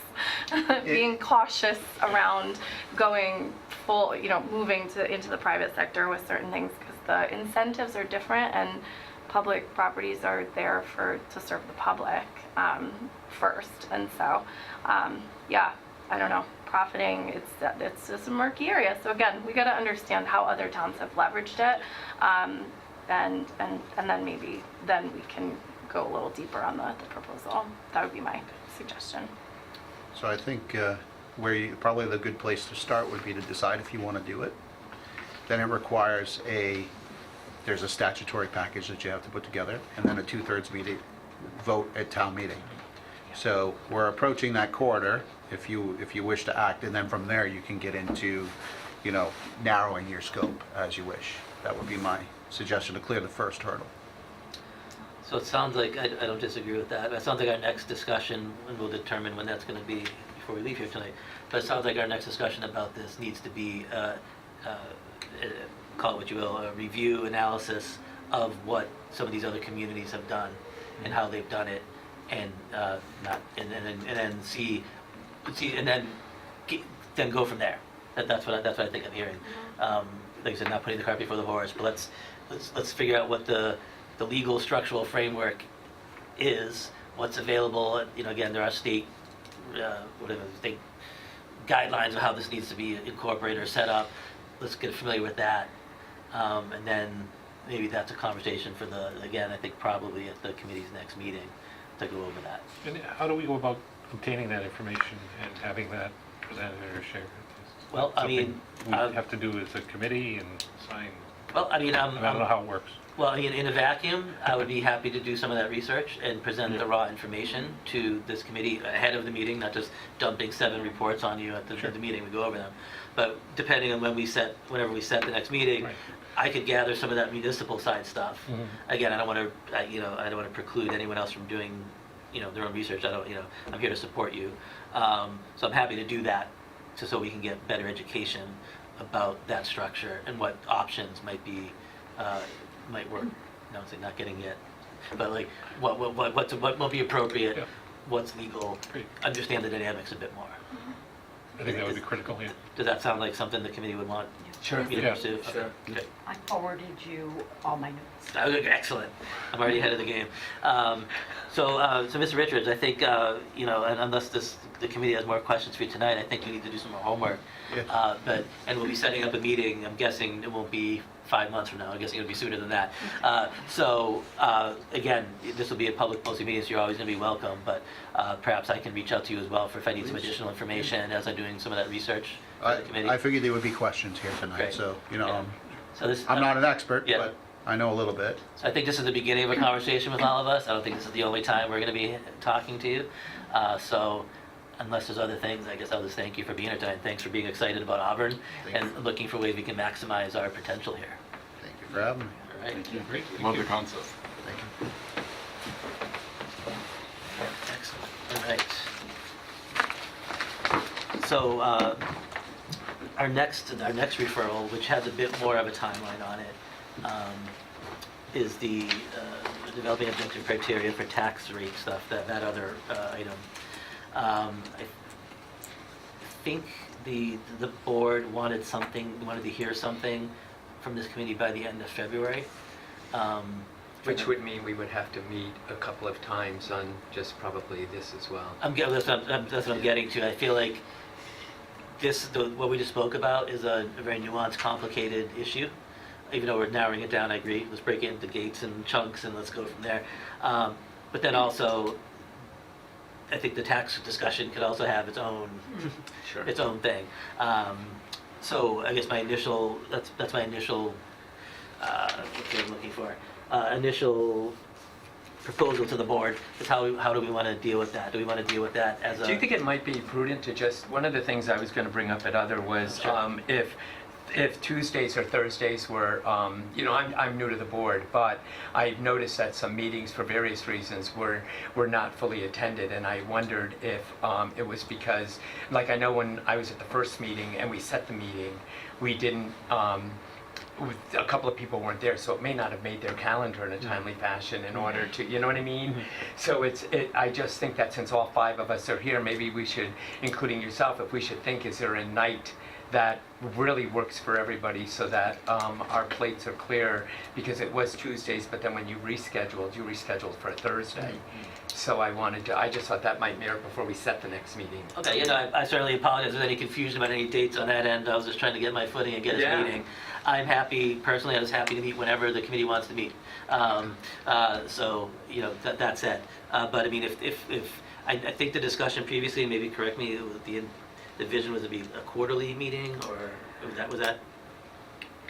Being cautious around going full, you know, moving into the private sector with certain things, because the incentives are different, and public properties are there to serve the public first. And so, yeah, I don't know. Profiting, it's just a murky area. So again, we got to understand how other towns have leveraged it, and then maybe we can go a little deeper on the proposal. That would be my suggestion. So I think probably the good place to start would be to decide if you want to do it. Then it requires there's a statutory package that you have to put together, and then a 2/3 vote at town meeting. So we're approaching that quarter if you wish to act, and then from there you can get into, you know, narrowing your scope as you wish. That would be my suggestion to clear the first hurdle. So it sounds like, I don't disagree with that. It sounds like our next discussion, and we'll determine when that's going to be before we leave here tonight, but it sounds like our next discussion about this needs to be, call it what you will, a review, analysis of what some of these other communities have done and how they've done it, and then see, and then go from there. That's what I think I'm hearing. Like I said, not putting the cart before the horse, but let's figure out what the legal structural framework is, what's available. You know, again, there are state guidelines of how this needs to be incorporated or set up. Let's get familiar with that, and then maybe that's a conversation for again, I think probably at the committee's next meeting to go over that. And how do we go about obtaining that information and having that presented or shared? Well, I mean, Something we have to do as a committee and sign, Well, I mean, I don't know how it works. Well, I mean, in a vacuum, I would be happy to do some of that research and present the raw information to this committee ahead of the meeting, not just dumping 7 reports on you at the meeting, we go over them. But depending on whenever we set the next meeting, Right. I could gather some of that municipal side stuff. Mhm. Again, I don't want to preclude anyone else from doing, their own research. I'm here to support you. So I'm happy to do that, so we can get better education about that structure and what options might work. No, it's like not getting it, but like what will be appropriate, Yeah. what's legal, Great. understand the dynamics a bit more. I think that would be critical, yeah. Does that sound like something the committee would want Sure. me to Yeah. pursue? Sure. Okay. I forwarded you all my notes. Okay, excellent. I'm already ahead of the game. So Mr. Richards, I think, and unless the committee has more questions for you tonight, I think we need to do some more homework. Yeah. And we'll be setting up a meeting. I'm guessing it won't be 5 months from now. I'm guessing it'll be sooner than that. Again, this will be a public policy meeting, so you're always going to be welcome. But perhaps I can reach out to you as well if I need some additional information as I'm doing some of that research for the committee. I figured there would be questions here tonight, Great. so, Yeah. So this, I'm not an expert, Yeah. but I know a little bit. So I think this is the beginning of a conversation with all of us. I don't think this is the only time we're going to be talking to you. So unless there's other things, I guess I'll just thank you for being here tonight. Thanks for being excited about Auburn and looking for ways we can maximize our potential here. Thank you for having me. All right? Great. Love the concept. Thank you. Excellent. All right. So our next referral, which has a bit more of a timeline on it, is the developing objective criteria for tax rate stuff, that other item. I think the board wanted to hear something from this committee by the end of February. Which would mean we would have to meet a couple of times on just probably this as well. That's what I'm getting to. I feel like what we just spoke about is a very nuanced, complicated issue. Even though we're narrowing it down, I agree. Let's break it into gates and chunks and let's go from there. But then also, I think the tax discussion could also have its own thing. So I guess that's my initial what I'm looking for. Initial proposal to the board is how do we want to deal with that? Do we want to deal with that as a... Do you think it might be prudent to just, one of the things I was going to bring up at other was if Tuesdays or Thursdays were, I'm new to the board, but I noticed that some meetings for various reasons were not fully attended, and I wondered if it was because, like I know when I was at the first meeting and we set the meeting, we didn't, a couple of people weren't there, so it may not have made their calendar in a timely fashion in order to, you know what I mean? So I just think that since all 5 of us are here, maybe we should, including yourself, if we should think, is there a night that really works for everybody so that our plates are clear, because it was Tuesdays, but then when you rescheduled for a Thursday. So I just thought that might merit before we set the next meeting. Okay, I certainly apologize if there's any confusion about any dates on that end. I was just trying to get my footing and get us meeting. I'm happy, personally, I was happy to meet whenever the committee wants to meet. So, that's it. But I mean, I think the discussion previously, and maybe correct me, the vision was to be a quarterly meeting, or was that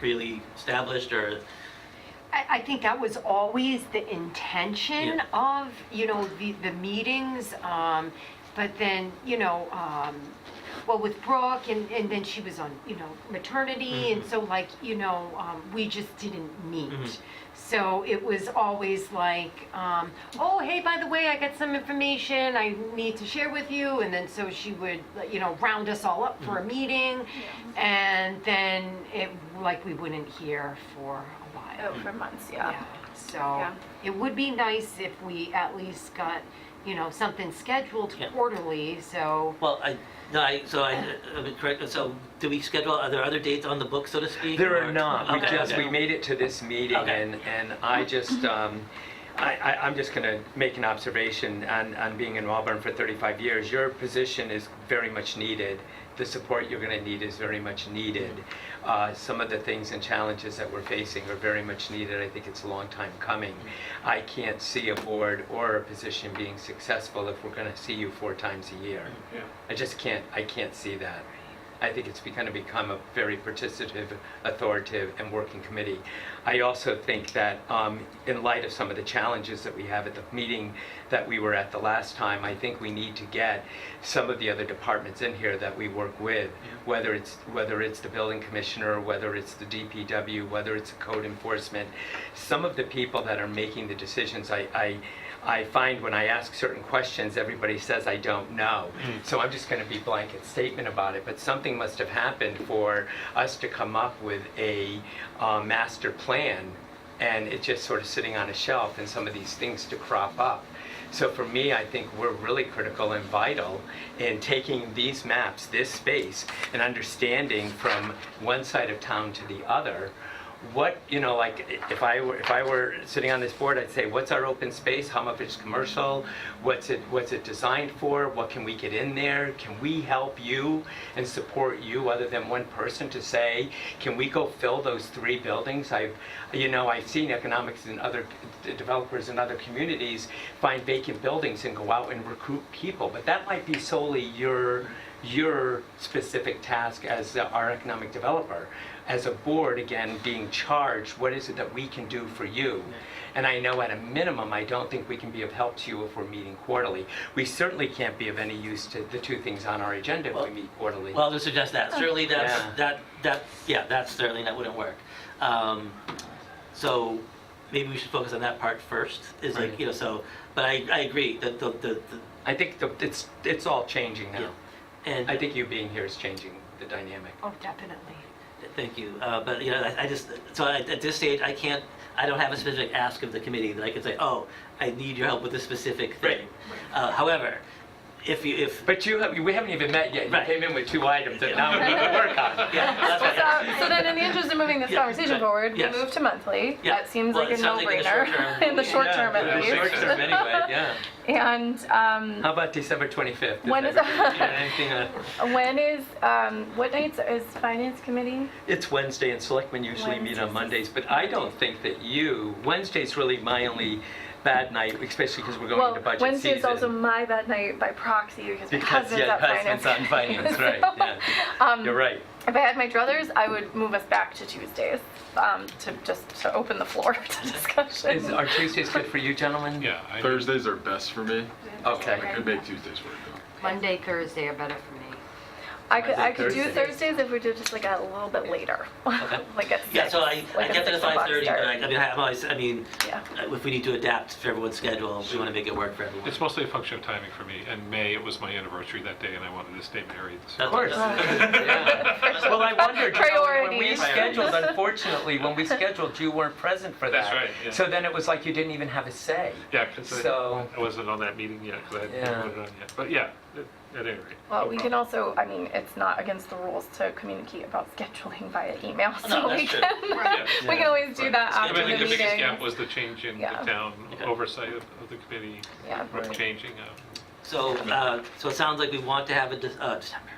really established, or? I think that was always the intention of, the meetings, but then, well, with Brooke, and then she was on, maternity, and so we just didn't meet. So it was always like, oh, hey, by the way, I got some information I need to share with you. And then so she would, round us all up for a meeting. And then we wouldn't hear for a while. Oh, for months, yeah. So it would be nice if we at least got, something scheduled quarterly, so. Well, I mean, correct, so do we schedule, are there other dates on the book, so to speak? There or- are not. Okay. We made it to this meeting, Okay. and I just, I'm just going to make an observation on being in Auburn for 35 years. Your position is very much needed. The support you're going to need is very much needed. Some of the things and challenges that we're facing are very much needed. I think it's a long time coming. I can't see a board or a position being successful if we're going to see you 4 times a year. I just can't see that. I think it's going to become a very participative, authoritative, and working committee. I also think that in light of some of the challenges that we have at the meeting that we were at the last time, I think we need to get some of the other departments in here that we work with, whether it's the building commissioner, whether it's the DPW, whether it's code enforcement. Some of the people that are making the decisions, I find when I ask certain questions, everybody says I don't know. So I'm just going to be blanket statement about it. But something must have happened for us to come up with a master plan, and it's just sort of sitting on a shelf, and some of these things to crop up. So for me, I think we're really critical and vital in taking these maps, this space, and understanding from one side of town to the other. What, if I were sitting on this board, I'd say, what's our open space? How much is commercial? What's it designed for? What can we get in there? Can we help you and support you other than one person to say, can we go fill those 3 buildings? I've seen economics and other developers in other communities find vacant buildings and go out and recruit people, but that might be solely your your specific task as our economic developer. As a board, again, being charged, what is it that we can do for you? And I know at a minimum, I don't think we can be of help to you if we're meeting quarterly. We certainly can't be of any use to the two things on our agenda if we meet quarterly. Well, to suggest that, certainly Yeah. that's certainly, that wouldn't work. So maybe we should focus on that part first, is like, Right. you know, so, but I agree that the I think it's all changing now. yeah. And I think you being here is changing the dynamic. Oh, definitely. thank you, but you know, I just, so at this stage, I don't have a specific ask of the committee that I can say, oh, I need your help with this specific thing. However, if But we haven't even met yet. You Right. came in with 2 items that now we need to work on. yeah, that's right. So then in the interest of moving this Yeah, conversation right. forward, Yes. we move to monthly. Yeah. That seems Well, like it a sounds like in the no-brainer. short term. In the short Yeah, term, in at the short least. term anyway, yeah. And How about December 25th? When is- anything? when is, what nights is Finance Committee? It's Wednesday, and selectmen usually meet on Mondays, but I don't think that Wednesday's really my only bad night, especially because we're going Well, into budget Wednesday is season. also my bad night by proxy because my Because, husband's yeah, at Finance. husband's on finance, right, So, yeah. You're right. If I had my druthers, I would move us back to Tuesdays, to open the floor to discussion. Are Tuesdays good for you, gentlemen? Yeah. Thursdays are best for me. Okay. I could make Tuesdays work though. Monday, Thursday are better for me. I could do Thursdays. Thursdays if we did just like a little bit later, like at 6. Yeah, so I like a get to the 6 o'clock 5:30, start. but I mean, Yeah. if we need to adapt for everyone's schedule, we want to make it work for everyone. It's mostly a function of timing for me. In May, it was my anniversary that day, and I wanted to stay married. So. Of course. Yeah. Well, I wondered, when we Priorities. scheduled, unfortunately, when we scheduled, you weren't present for that. That's right, yeah. So then it was like you didn't even have a say. Yeah, because So- I wasn't on that meeting yet, because I hadn't Yeah. put it on yet. But yeah, at any rate. Well, no we problem. can also, I mean, it's not against the rules to communicate about scheduling via email, No, so that's we true. can, Yeah. we can always do that I after mean, the I think the biggest meeting. gap was the change in Yeah. the town Okay. oversight of the committee Yeah. changing. So it sounds like we want to have a December.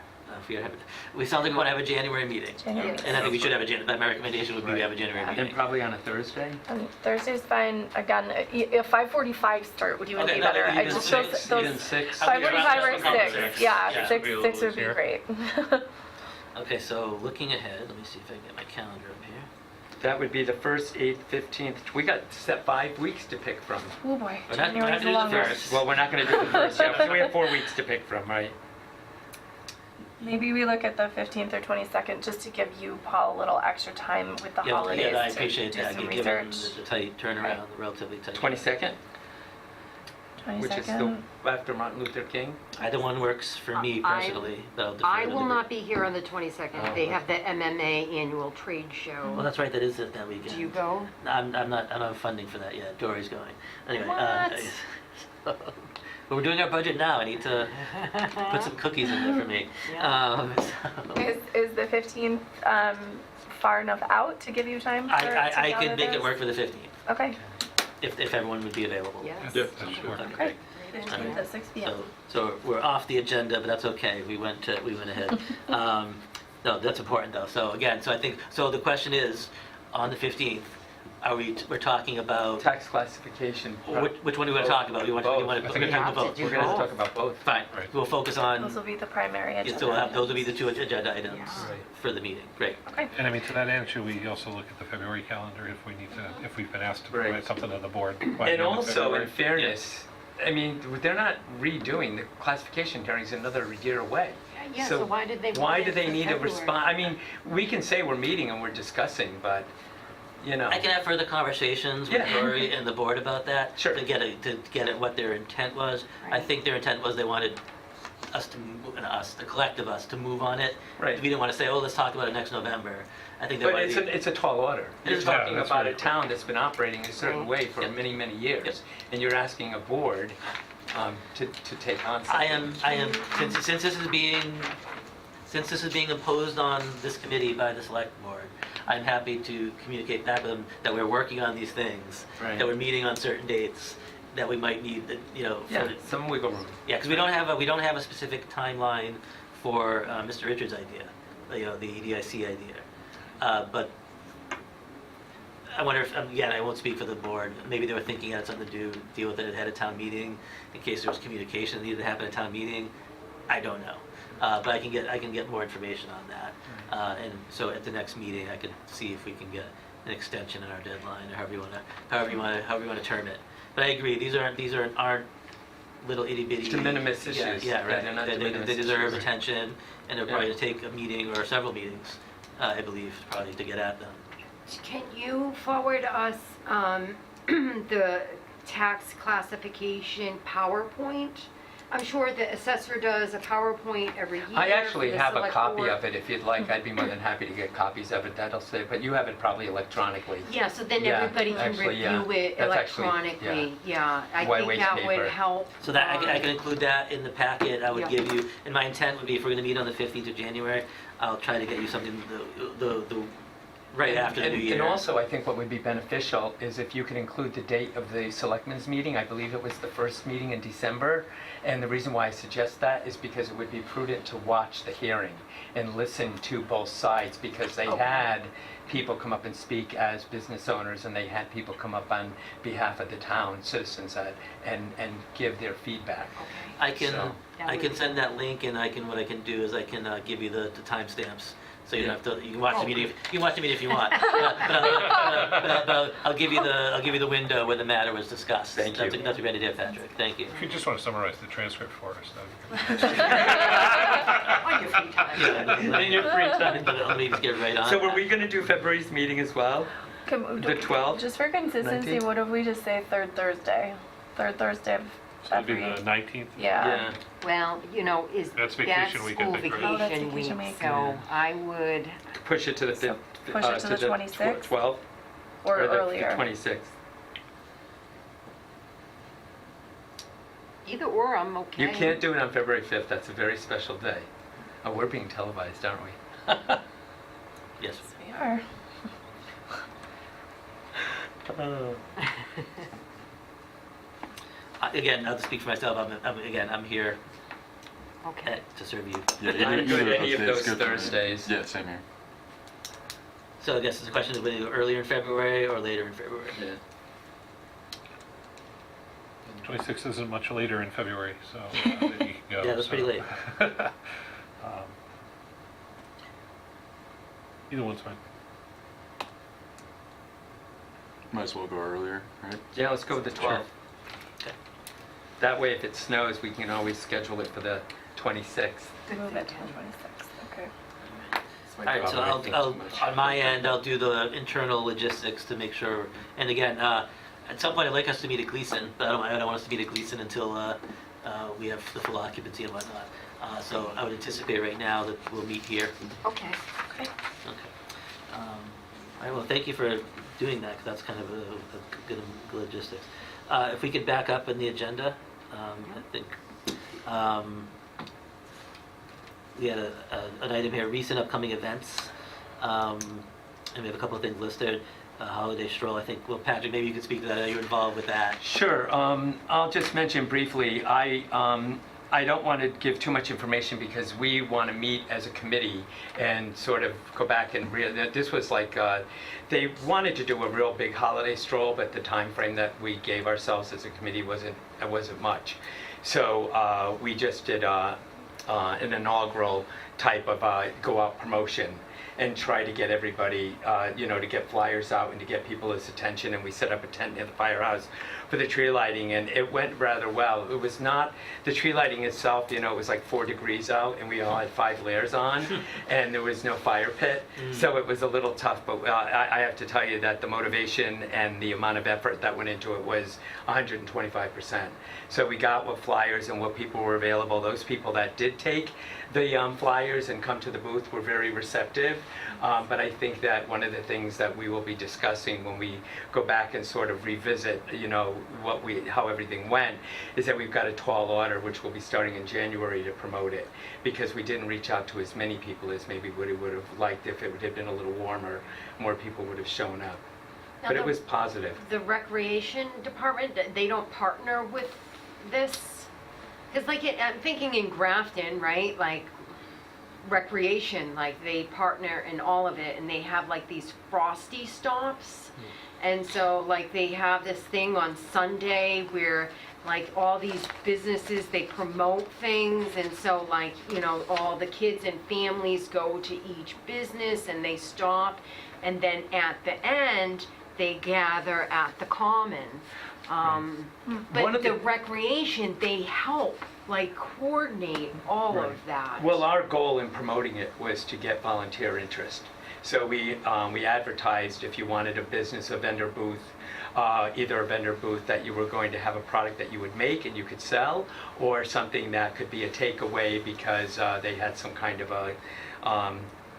We sound like we want to have a January meeting. January. And I think we should have a January, my recommendation would be we have a January Yeah. And meeting. probably on a Thursday? Thursday's fine, again, a 5:45 start would even Okay, be no, better. I even just, six, those Even 6? 5:45 or Around 6, 6. yeah, Yeah. 6 Be a little would be easier. great. Okay, so looking ahead, let me see if I can get my calendar up here. That would be the 1st, 8th, 15th. We got 5 weeks to pick from. Oh boy, We're not January's the doing the longest. first. Well, we're not going to do the first, yeah, so we have 4 weeks to pick from, right? Maybe we look at the 15th or 22nd, just to give you, Paul, a little extra time with the holidays Yeah, I to appreciate do that, some given research. the tight turnaround, the relatively tight. 22nd, which is the 22nd. after Martin Luther King. Either one works for me I- personally, but I'll defer I to the will group. not be here on the 22nd. They have the MMA annual trade show. Well, that's right, that is it that weekend. Do you go? I'm not, I don't have funding for that yet. Dory's going. Anyway, What? but we're doing our budget now. I need to put some cookies in there for me. So- Is the 15th far enough out to give you time for I to could gather make it this? work for the 15th, Okay. if everyone would be available. Yes. Yeah. That should work. Okay. Great. 15th at 6 p.m. So we're off the agenda, but that's okay. We went ahead. No, that's important though. So again, so I think, so the question is, on the 15th, we're talking about, Tax classification. which one do we want to talk about? We want to Both. put I think it on the vote. do We're going to both. talk about both. Fine, Right. we'll focus on, Those will be the primary yeah, agenda. so we'll have, those will be items. the 2 agenda items Yeah. Right. for the meeting. Great. Okay. And I mean, to that end, should we also look at the February calendar if we need to, if we've been asked to Right. provide something to the board? by the And end of also, February? in fairness, I mean, they're not redoing, the classification hearing's another year away. Yeah, so why did they want Why it do they for need a February? response? I mean, we can say we're meeting and we're discussing, but, you know. I can have further conversations with Yeah. Dory and the board about that. Sure. To get at what their intent was. I Right. think their intent was they wanted the collective us to move on it. Right. We didn't want to say, oh, let's talk about it next November. I think they But wanted. it's a tall order. You're Yeah, talking that's about a right. town that's been operating a certain Right. way for Yep. many, many years. Yep. And you're asking a board to take on something. I am, since this is being imposed on this committee by the select board, I'm happy to communicate back with them that we're working on these things, Right. that we're meeting on certain dates, that we might need, you know, for Yeah, the- some wiggle room. yeah, because we don't have a specific timeline for Mr. Richards' idea, you know, the EDIC idea. But I wonder if, again, I won't speak for the board, maybe they were thinking it had something to deal with it ahead of town meeting, in case there was communication that needed to happen at town meeting. I don't know. But I can get more information on that. And so at the next meeting, I could see if we can get an extension in our deadline, or however you want to term it. But I agree, these aren't little itty bitty. De minimis issues. Yeah, right. They're not de minimis They deserve issues. attention, and they're probably to take a meeting or several meetings, I believe, probably to get at them. Can you forward us the tax classification PowerPoint? I'm sure the assessor does a PowerPoint every year. I actually for the have a select copy board. of it. If you'd like, I'd be more than happy to get copies of it. That'll say, but you have it probably electronically. Yeah, so then Yeah, everybody can actually, yeah. review it That's actually- electronically. Yeah, I Why think waste that would paper? help. So that, I can include that in the packet, I would Yeah. give you, and my intent would be, if we're gonna meet on the 15th of January, I'll try to get you something right after the new year. And also, I think what would be beneficial is if you could include the date of the selectmen's meeting. I believe it was the first meeting in December. And the reason why I suggest that is because it would be prudent to watch the hearing and listen to both sides, because they Okay. had people come up and speak as business owners, and they had people come up on behalf of the town, citizens, and give their feedback. I can, So- I can send that link, and what I can do is I can give you the timestamps. So you don't have to, you can watch the meeting, if you want. But I'll give you the window where the matter was discussed. Thank you. That's a great idea, Patrick, thank you. If you just want to summarize the transcript for us, that'd be good. On your free time. Yeah, in your free time, but let me just get right on So were that. we going to do February's meeting as well? The 12th? Just for consistency, 19th? what if we just say third Thursday? Third Thursday of So it'd be every... the 19th? Yeah. Well, That's vacation week, I school think, right? Oh, that's vacation vacation week, week. so I would, Push it to the So 5th. push it to the 26th? 12th? Or the earlier. 26th. either or, I'm okay. You can't do it on February 5th. That's a very special day. Oh, we're being televised, aren't we? Yes. We are. Again, I'll speak for myself, I'm here Okay. to serve you. Yeah, I'm good any of days those good for me. Thursdays. Yeah, same here. So I guess the question is whether you go earlier in February or later in February. Yeah. 26th isn't much later in February, so you can go. Yeah, that's pretty late. Either one's fine. Might as well go earlier, right? Yeah, let's go with the 12th. Okay. That way, if it snows, we can always schedule it for the 26th. Move it to the 26th, okay. All right, so on my end, I'll do the internal logistics to make sure, and again, at some point, I'd like us to meet at Gleason, but I don't want us to meet at Gleason until we have the full occupancy and whatnot. So I would anticipate right now that we'll meet here. Okay. Okay. All right, well, thank you for doing that, because that's kind of a good logistics. If we could back up in the agenda, I think we had an item here, recent upcoming events, and we have a couple of things listed. Holiday stroll, I think, well, Patrick, maybe you could speak to that, you're involved with that. Sure. I'll just mention briefly, I don't want to give too much information because we want to meet as a committee and sort of go back and this was like, they wanted to do a real big holiday stroll, but the time frame that we gave ourselves as a committee wasn't much. So we just did an inaugural type of go-out promotion and try to get everybody, to get flyers out and to get people's attention. And we set up a tent near the firehouse for the tree lighting, and it went rather well. It was not, the tree lighting itself, it was like 4 degrees out, and we all had 5 layers on, and there was no fire pit. So it was a little tough, but I have to tell you that the motivation and the amount of effort that went into it was 125%. So we got what flyers and what people were available. Those people that did take the flyers and come to the booth were very receptive. But I think that one of the things that we will be discussing when we go back and sort of revisit, how everything went, is that we've got a tall order, which will be starting in January to promote it, because we didn't reach out to as many people as maybe we would have liked. If it had been a little warmer, more people would have shown up. Now, But it was positive. The recreation department, they don't partner with this? Because I'm thinking in Grafton, right, like recreation, like they partner in all of it, and they have like these frosty stops. And so like they have this thing on Sunday where like all these businesses, they promote things, and so like, you know, all the kids and families go to each business and they stop, and then at the end, they gather at the common. One But of the the- recreation, they help, like coordinate all Right. of that. Well, our goal in promoting it was to get volunteer interest. So we advertised if you wanted a business, a vendor booth, either a vendor booth that you were going to have a product that you would make and you could sell, or something that could be a takeaway because they had some kind of a,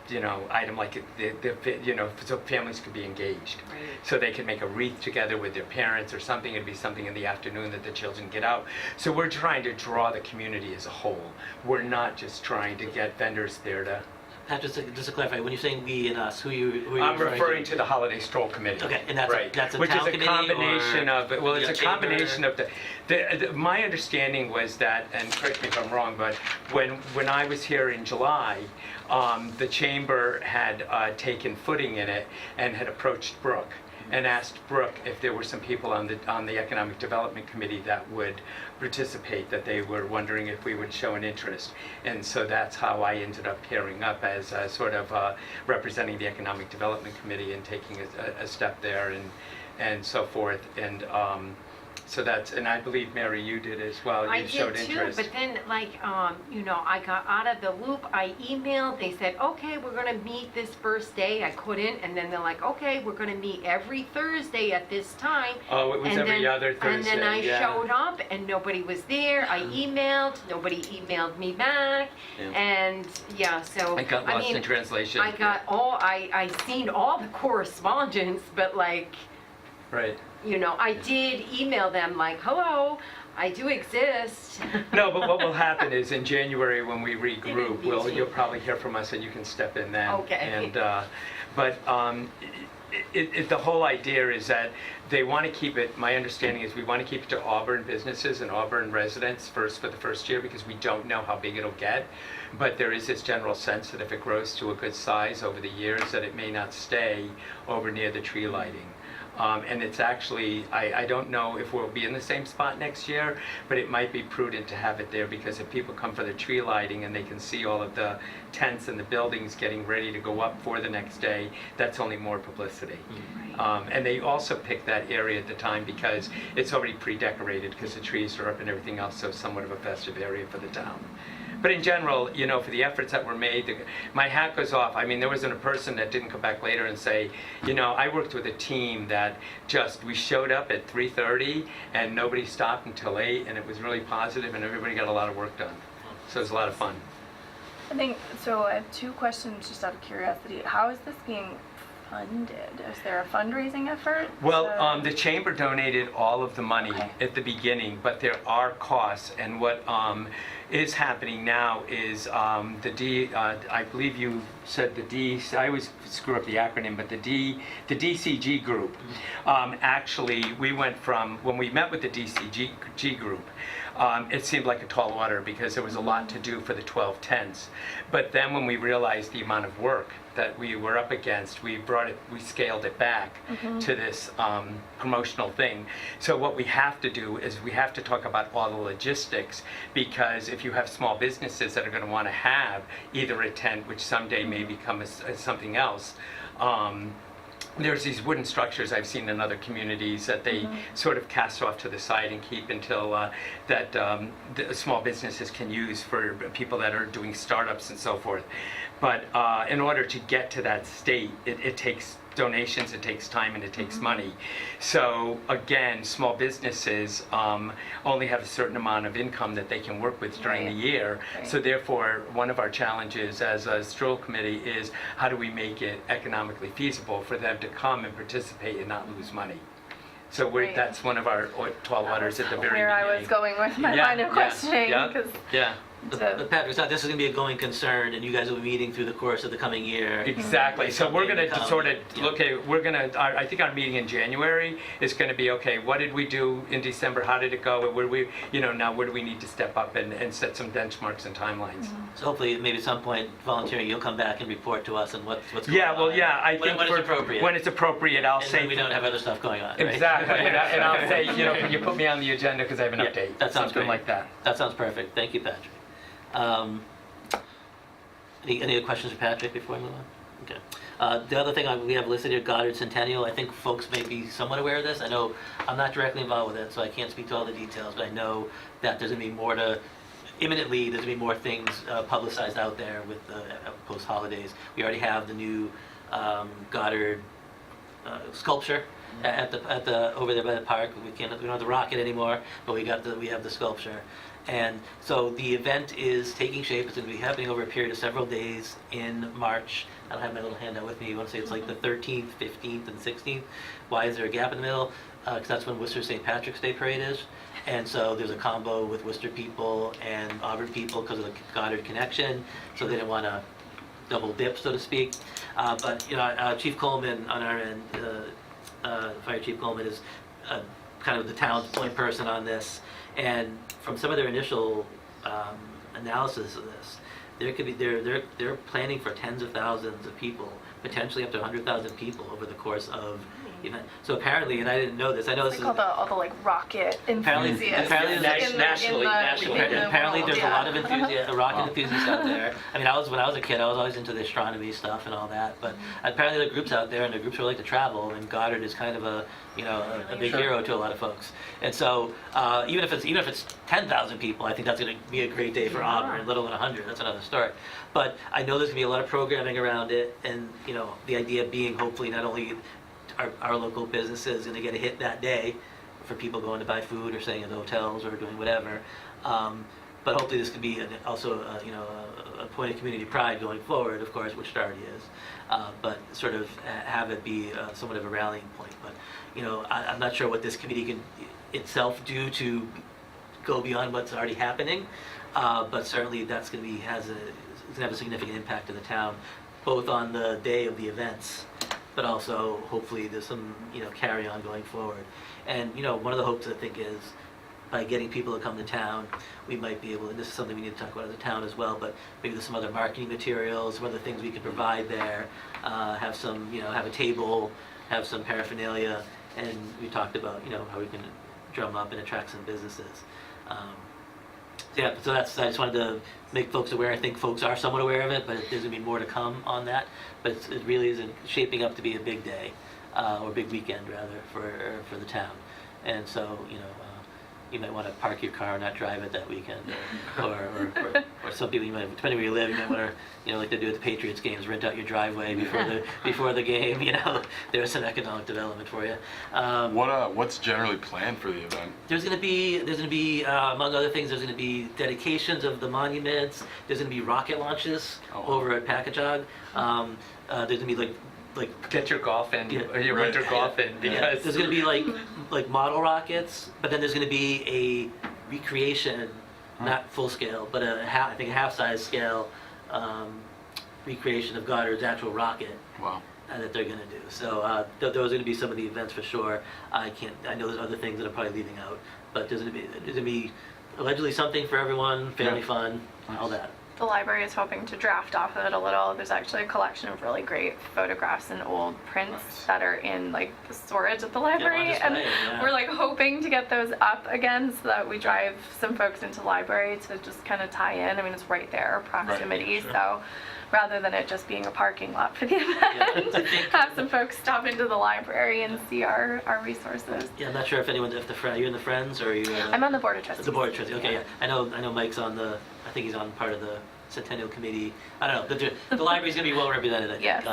you know, item like you know, so families could be engaged. Right. So they could make a wreath together with their parents or something. It'd be something in the afternoon that the children get out. So we're trying to draw the community as a whole. We're not just trying to get vendors there to. Pat, just to clarify, when you're saying we and us, who are you I'm referring to the Holiday Stroll Committee. Okay, and that's right. that's a Which town is a committee combination or of, well, it's your a chamber? combination of my understanding was that, and correct me if I'm wrong, but when I was here in July, the chamber had taken footing in it and had approached Brooke and asked Brooke if there were some people on the Economic Development Committee that would participate, that they were wondering if we would show an interest. And so that's how I ended up pairing up as sort of representing the Economic Development Committee and taking a step there and so forth. And so that's, and I believe, Mary, you did as well. I You showed did too, interest. but then like, you know, I got out of the loop, I emailed, they said, okay, we're gonna meet this first day, I couldn't, and then they're like, okay, we're gonna meet every Thursday at this time. Oh, it was And every then- other Thursday, And then I yeah. showed up and nobody was there, I emailed, nobody emailed me back, Yeah. and yeah, so. I got lost mean, in translation. I seen all the correspondence, but like, Right. you know, I did email them like, hello, I do exist. No, but what will happen is in January when we regroup, need to. you'll probably hear from us and you can step in then. Okay. And, but the whole idea is that they want to keep it, my understanding is we want to keep it to Auburn businesses and Auburn residents first for the first year because we don't know how big it'll get. But there is this general sense that if it grows to a good size over the years, that it may not stay over near the tree lighting. And it's actually, I don't know if we'll be in the same spot next year, but it might be prudent to have it there because if people come for the tree lighting and they can see all of the tents and the buildings getting ready to go up for the next day, that's only more publicity. And they also picked that area at the time because it's already pre-decorated because the trees are up and everything else, so somewhat of a festive area for the town. But in general, you know, for the efforts that were made, my hat goes off. I mean, there wasn't a person that didn't come back later and say, you know, I worked with a team that we showed up at 3:30 and nobody stopped until 8, and it was really positive and everybody got a lot of work done. So it was a lot of fun. I think, so I have two questions just out of curiosity. How is this being funded? Is there a fundraising effort? Well, the chamber donated all of the money Okay. at the beginning, but there are costs, and what is happening now is I believe you said I always screw up the acronym, but the DCG group. Actually, we went from, when we met with the DCG group, it seemed like a tall order because there was a lot to do for the 12 tents. But then when we realized the amount of work that we were up against, we scaled it back to this promotional thing. So what we have to do is we have to talk about all the logistics, because if you have small businesses that are going to want to have either a tent, which someday may become something else, there's these wooden structures I've seen in other communities that they sort of cast off to the side and keep until the small businesses can use for people that are doing startups and so forth. But in order to get to that state, it takes donations, it takes time, and it takes money. So again, small businesses only have a certain amount of income that they can work with during the year. Right. So therefore, one of our challenges as a stroll committee is how do we make it economically feasible for them to come and participate and not lose money? So Right. that's one of our tall orders at the very where beginning. I was going with my Yeah, line of yeah, questioning, yeah, because yeah. But Patrick, it's not, this is going to be a going concern, and you guys will be meeting through the course of the coming year. Exactly. So we're going to Something sort of come, look at, I think our meeting in January is going to be, okay, what did we do in December? How did it go? Where do we, now where do we need to step up and set some benchmarks and timelines? So hopefully, maybe at some point, volunteering, you'll come back and report to us on what's going Yeah, on. well, yeah, I When think it's appropriate. when it's appropriate, I'll And say. then we don't have other stuff going on, right? Exactly, and I'll say, can you put me on the agenda because I have an Yeah, update? that sounds Something great. like that. That sounds perfect. Thank you, Patrick. Any other questions for Patrick before we move on? Okay. The other thing we have listed here, Goddard Centennial, I think folks may be somewhat aware of this. I know I'm not directly involved with it, so I can't speak to all the details, but I know that there's going to be more imminently, there's going to be more things publicized out there with the post-holidays. We already have the new Goddard sculpture at the over there by the park. We don't have the rocket anymore, but we have the sculpture. And so the event is taking shape. It's going to be happening over a period of several days in March. I don't have my little handout with me. You want to say it's like the 13th, 15th, and 16th. Why is there a gap in the middle? Because that's when Worcester St. Patrick's Day Parade is. And so there's a combo with Worcester people and Auburn people because of the Goddard connection. So they didn't want to double dip, so to speak. But Chief Coleman on our end, Fire Chief Coleman is kind of the town's point person on this. And from some of their initial analysis of this, they're planning for tens of thousands of people, potentially up to 100,000 people over the course of the event. So apparently, and I didn't know this, I know this They is call all the like rocket enthusiasts. apparently there's- nationally, apparently there's a lot of rocket Uh-huh. enthusiasts out there. I mean, when I was a kid, I was always into the astronomy stuff and all that. But apparently there are groups out there, and the groups who like to travel. And Goddard is kind of a big hero to a lot of folks. And so even if it's 10,000 people, I think that's going to be a great day for Auburn. Let alone 100. That's another story. But I know there's going to be a lot of programming around it, and the idea being hopefully not only our local businesses going to get a hit that day for people going to buy food or staying in hotels or doing whatever. But hopefully this could be also a point of community pride going forward, of course, which it already is. But sort of have it be somewhat of a rallying point. But I'm not sure what this committee can itself do to go beyond what's already happening. But certainly that's going to have a significant impact to the town, both on the day of the events, but also hopefully there's some carry on going forward. And one of the hopes I think is by getting people to come to town, we might be able, and this is something we need to talk about as a town as well, but maybe there's some other marketing materials, some other things we could provide there, have some, have a table, have some paraphernalia, and we talked about, how we can drum up and attract some businesses. So I just wanted to make folks aware. I think folks are somewhat aware of it, but there's going to be more to come on that. But it really is shaping up to be a big day, or big weekend rather, for the town. And so, you might want to park your car and not drive it that weekend, or some people, depending where you live, you might want to, like they do at the Patriots games, rent out your driveway before the game. There's some economic development for you. What's generally planned for the event? There's going to be among other things, there's going to be dedications of the monuments. There's going to be rocket launches over at Packagug. There's going to be like Get your golf in, Yeah. or your winter golf in, yeah, because. there's going to be like model rockets, but then there's going to be a recreation, not full scale, but I think a half-size scale recreation of Goddard's actual rocket. Wow. That they're going to do. So those are going to be some of the events for sure. I know there's other things that I'm probably leaving out, but there's going to be allegedly something for everyone, family fun, all that. The library is hoping to draft off of it a little. There's actually a collection of really great photographs and old prints that are in the storage at the library, display, and yeah. we're hoping to get those up again so that we drive some folks into the library to just kind of tie in. I mean, it's right there, proximity, sure. so rather than it just being a parking lot for the event, I think- have some folks stop into the library and see our resources. Yeah, I'm not sure if you're in the Friends or you. I'm on the board of trustees. The board of trustees. Okay, yeah. I know Mike's on I think he's on part of the Centennial Committee. I don't know. The library's going to be well represented, I think, Yes,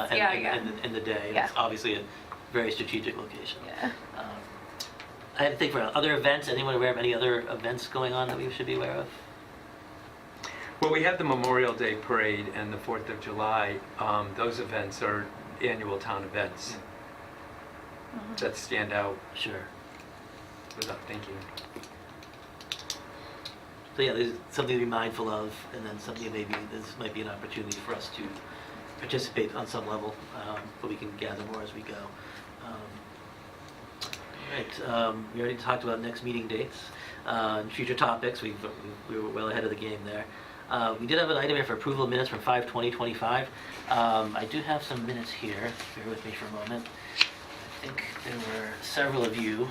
in the day. And Yeah. It's obviously a very strategic location. Yeah. I think for other events, anyone aware of any other events going on that we should be aware of? Well, we have the Memorial Day Parade and the 4th of July. Those events are annual town events that stand out Sure. without thinking. So yeah, there's something to be mindful of, and then something maybe this might be an opportunity for us to participate on some level, but we can gather more as we go. Right, we already talked about next meeting dates, and future topics. We were well ahead of the game there. We did have an item here for approval of minutes from 5/20/25. I do have some minutes here. Bear with me for a moment. I think there were several of you.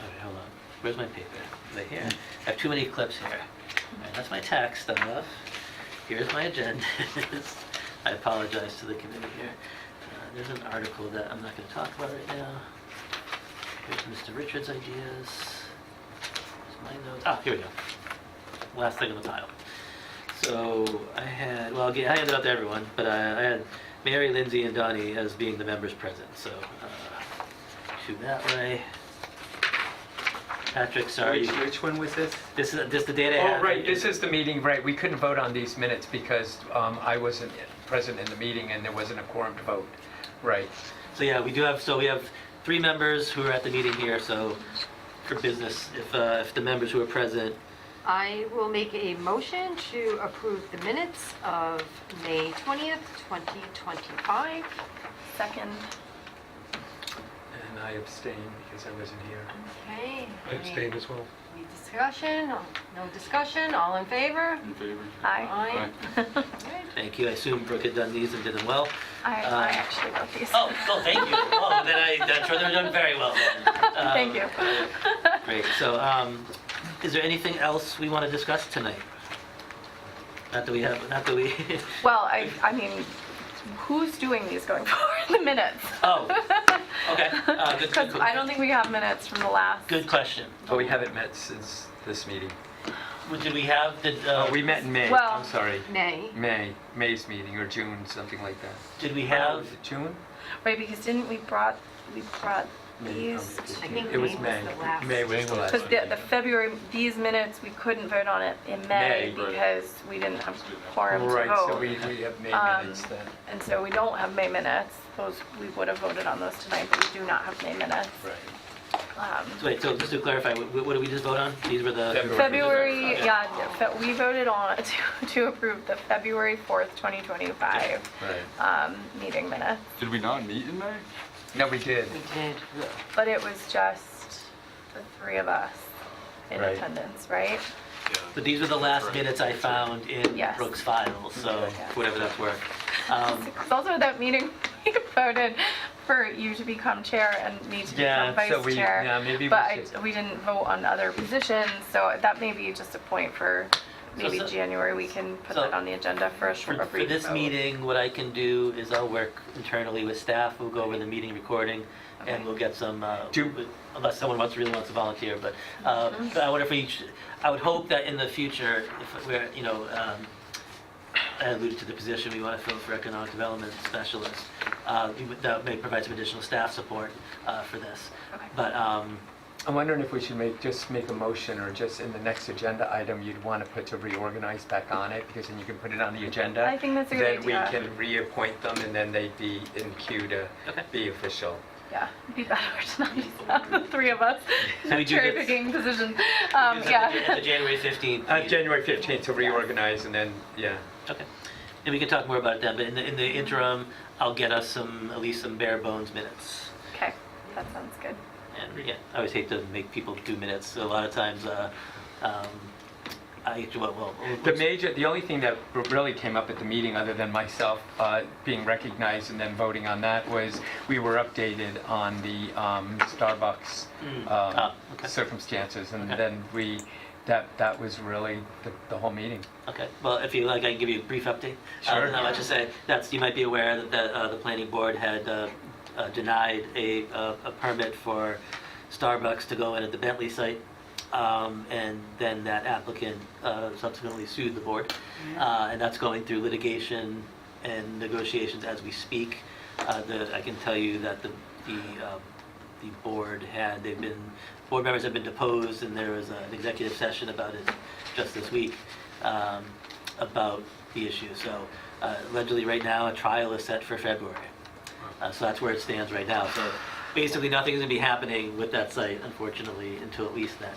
All right, hold on. Where's my paper? Right here. I have too many clips here. All right, that's my tax stuff. Here's my agenda. I apologize to the committee here. There's an article that I'm not going to talk about right now. Here's Mr. Richards' ideas. Here's my notes. Ah, here we go. Last thing on the pile. So I had, well, I handed out to everyone, but I had Mary, Lindsay, and Donnie as being the members present. So shoot that way. Patrick, sorry. Which one was this? This is the data I had. Oh, right, this is the meeting, right. We couldn't vote on these minutes because I wasn't present in the meeting and there wasn't a quorum to vote. Right. So yeah, we have 3 members who are at the meeting here, so for business, if the members who are present. I will make a motion to approve the minutes of May 20th, 2025. Second. And I abstain because I wasn't here. Okay. I abstain as well. Any discussion? No discussion? All in favor? In favor? Aye. Good. Thank you. I assume Brooke had done these and did them well. I actually wrote these. Oh, thank you. Oh, then I'm sure they're done very well. Then. Thank you. Great. So, is there anything else we want to discuss tonight? Not that we. Well, I mean, who's doing these going forward? The minutes. Oh, okay. Because I don't think we have minutes from the last. Good question. But we haven't met since this meeting. Did we have? We met in May, Well- I'm sorry. May. May's meeting, or June, something like that. Did we Was have? it June? Right, because didn't we brought these? I think It was May May. was the last. May was the last Because meeting. the February, these minutes, we couldn't vote on it in May, May right. because we didn't have quorum to Right, so vote. we have May minutes then. And so we don't have May minutes. Those, we would have voted on those tonight, but we do not have May minutes. Right. So wait. So just to clarify, what did we just vote on? These were the. February, Okay. yeah, we voted on to approve the February 4th, 2025 Right. meeting minutes. Did we not meet in May? No, we did. We did. But it was just the 3 of us in Right. attendance, right? But these were the last minutes I found in Yes. Brooke's file. So Yes. whatever that's worth. Because also at that meeting, we voted for you to become chair and me to Yeah, become so vice we- chair. yeah, maybe we But should- we didn't vote on other positions, so that may be just a point for maybe So- January, we can put so that on the agenda for a short, a For brief this vote. meeting, what I can do is I'll work internally with staff. We'll go over the meeting recording, and Okay. we'll get some. Do- Unless someone really wants to volunteer, but I wonder if I would hope that in the future, if we're I alluded to the position we want to fill for economic development specialist, that may provide some additional staff support for this. Okay. But I'm wondering if we should make a motion, or just in the next agenda item, you'd want to put to reorganize back on it, because then you can put it on the agenda. I think that's a good idea. Then we can reappoint them, and then they'd be in queue to Okay. be official. Yeah, it'd be better to not just have the 3 of us So we do cherry this- picking positions. at the Yeah. January 15th. January 15th to reorganize, and then, yeah. Okay. And we can talk more about it then, but in the interim, I'll get us at least some bare bones minutes. Okay, that sounds good. And again, I always hate to make people do minutes, so a lot of times, The only thing that really came up at the meeting, other than myself being recognized and then voting on that, was we were updated on the Starbucks okay. circumstances, and Okay. then that was really the whole meeting. Okay, well, if you like, I can give you a brief update. Sure. Not much to say. You might be aware that the planning board had denied a permit for Starbucks to go in at the Bentley site. And then that applicant subsequently sued the board. And that's going through litigation and negotiations as we speak. I can tell you that the board board members have been deposed, and there was an executive session about it just this week about the issue. So allegedly right now, a trial is set for February. So that's where it stands right now. So basically nothing is gonna be happening with that site, unfortunately, until at least then.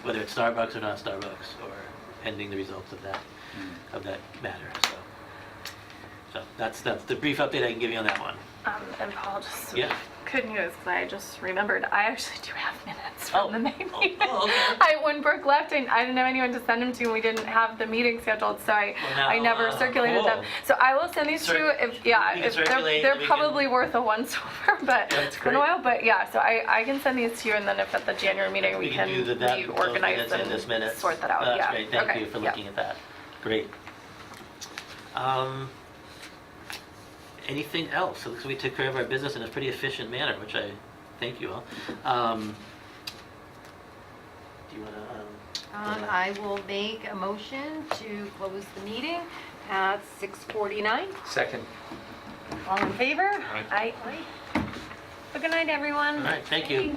Whether it's Starbucks or not Starbucks, or pending the results of that matter, so. So that's the brief update I can give you on that one. And Paul, just Yeah. good news, because I just remembered, I actually do have minutes from Oh. the May Oh, meeting. oh, okay. When Brooke left, I didn't have anyone to send them to, and we didn't have the meeting scheduled, so I Well, now, never circulated them. oh. So I will send these to you if, yeah, You can if circulate, they're we can- probably worth a once over, but That's it's been a great. while, but yeah, so I can send these to you, and then if at the January meeting, we can do that, those reorganize minutes in this and minute. sort that out, That's yeah. great, thank Okay, you for yeah. looking at that. Great. Anything else? So we took care of our business in a pretty efficient manner, which I thank you all. Do you wanna, I will make a motion to close the meeting at 6:49. Second. All in favor? Aye. Aye. Good night, everyone. all right, thank you.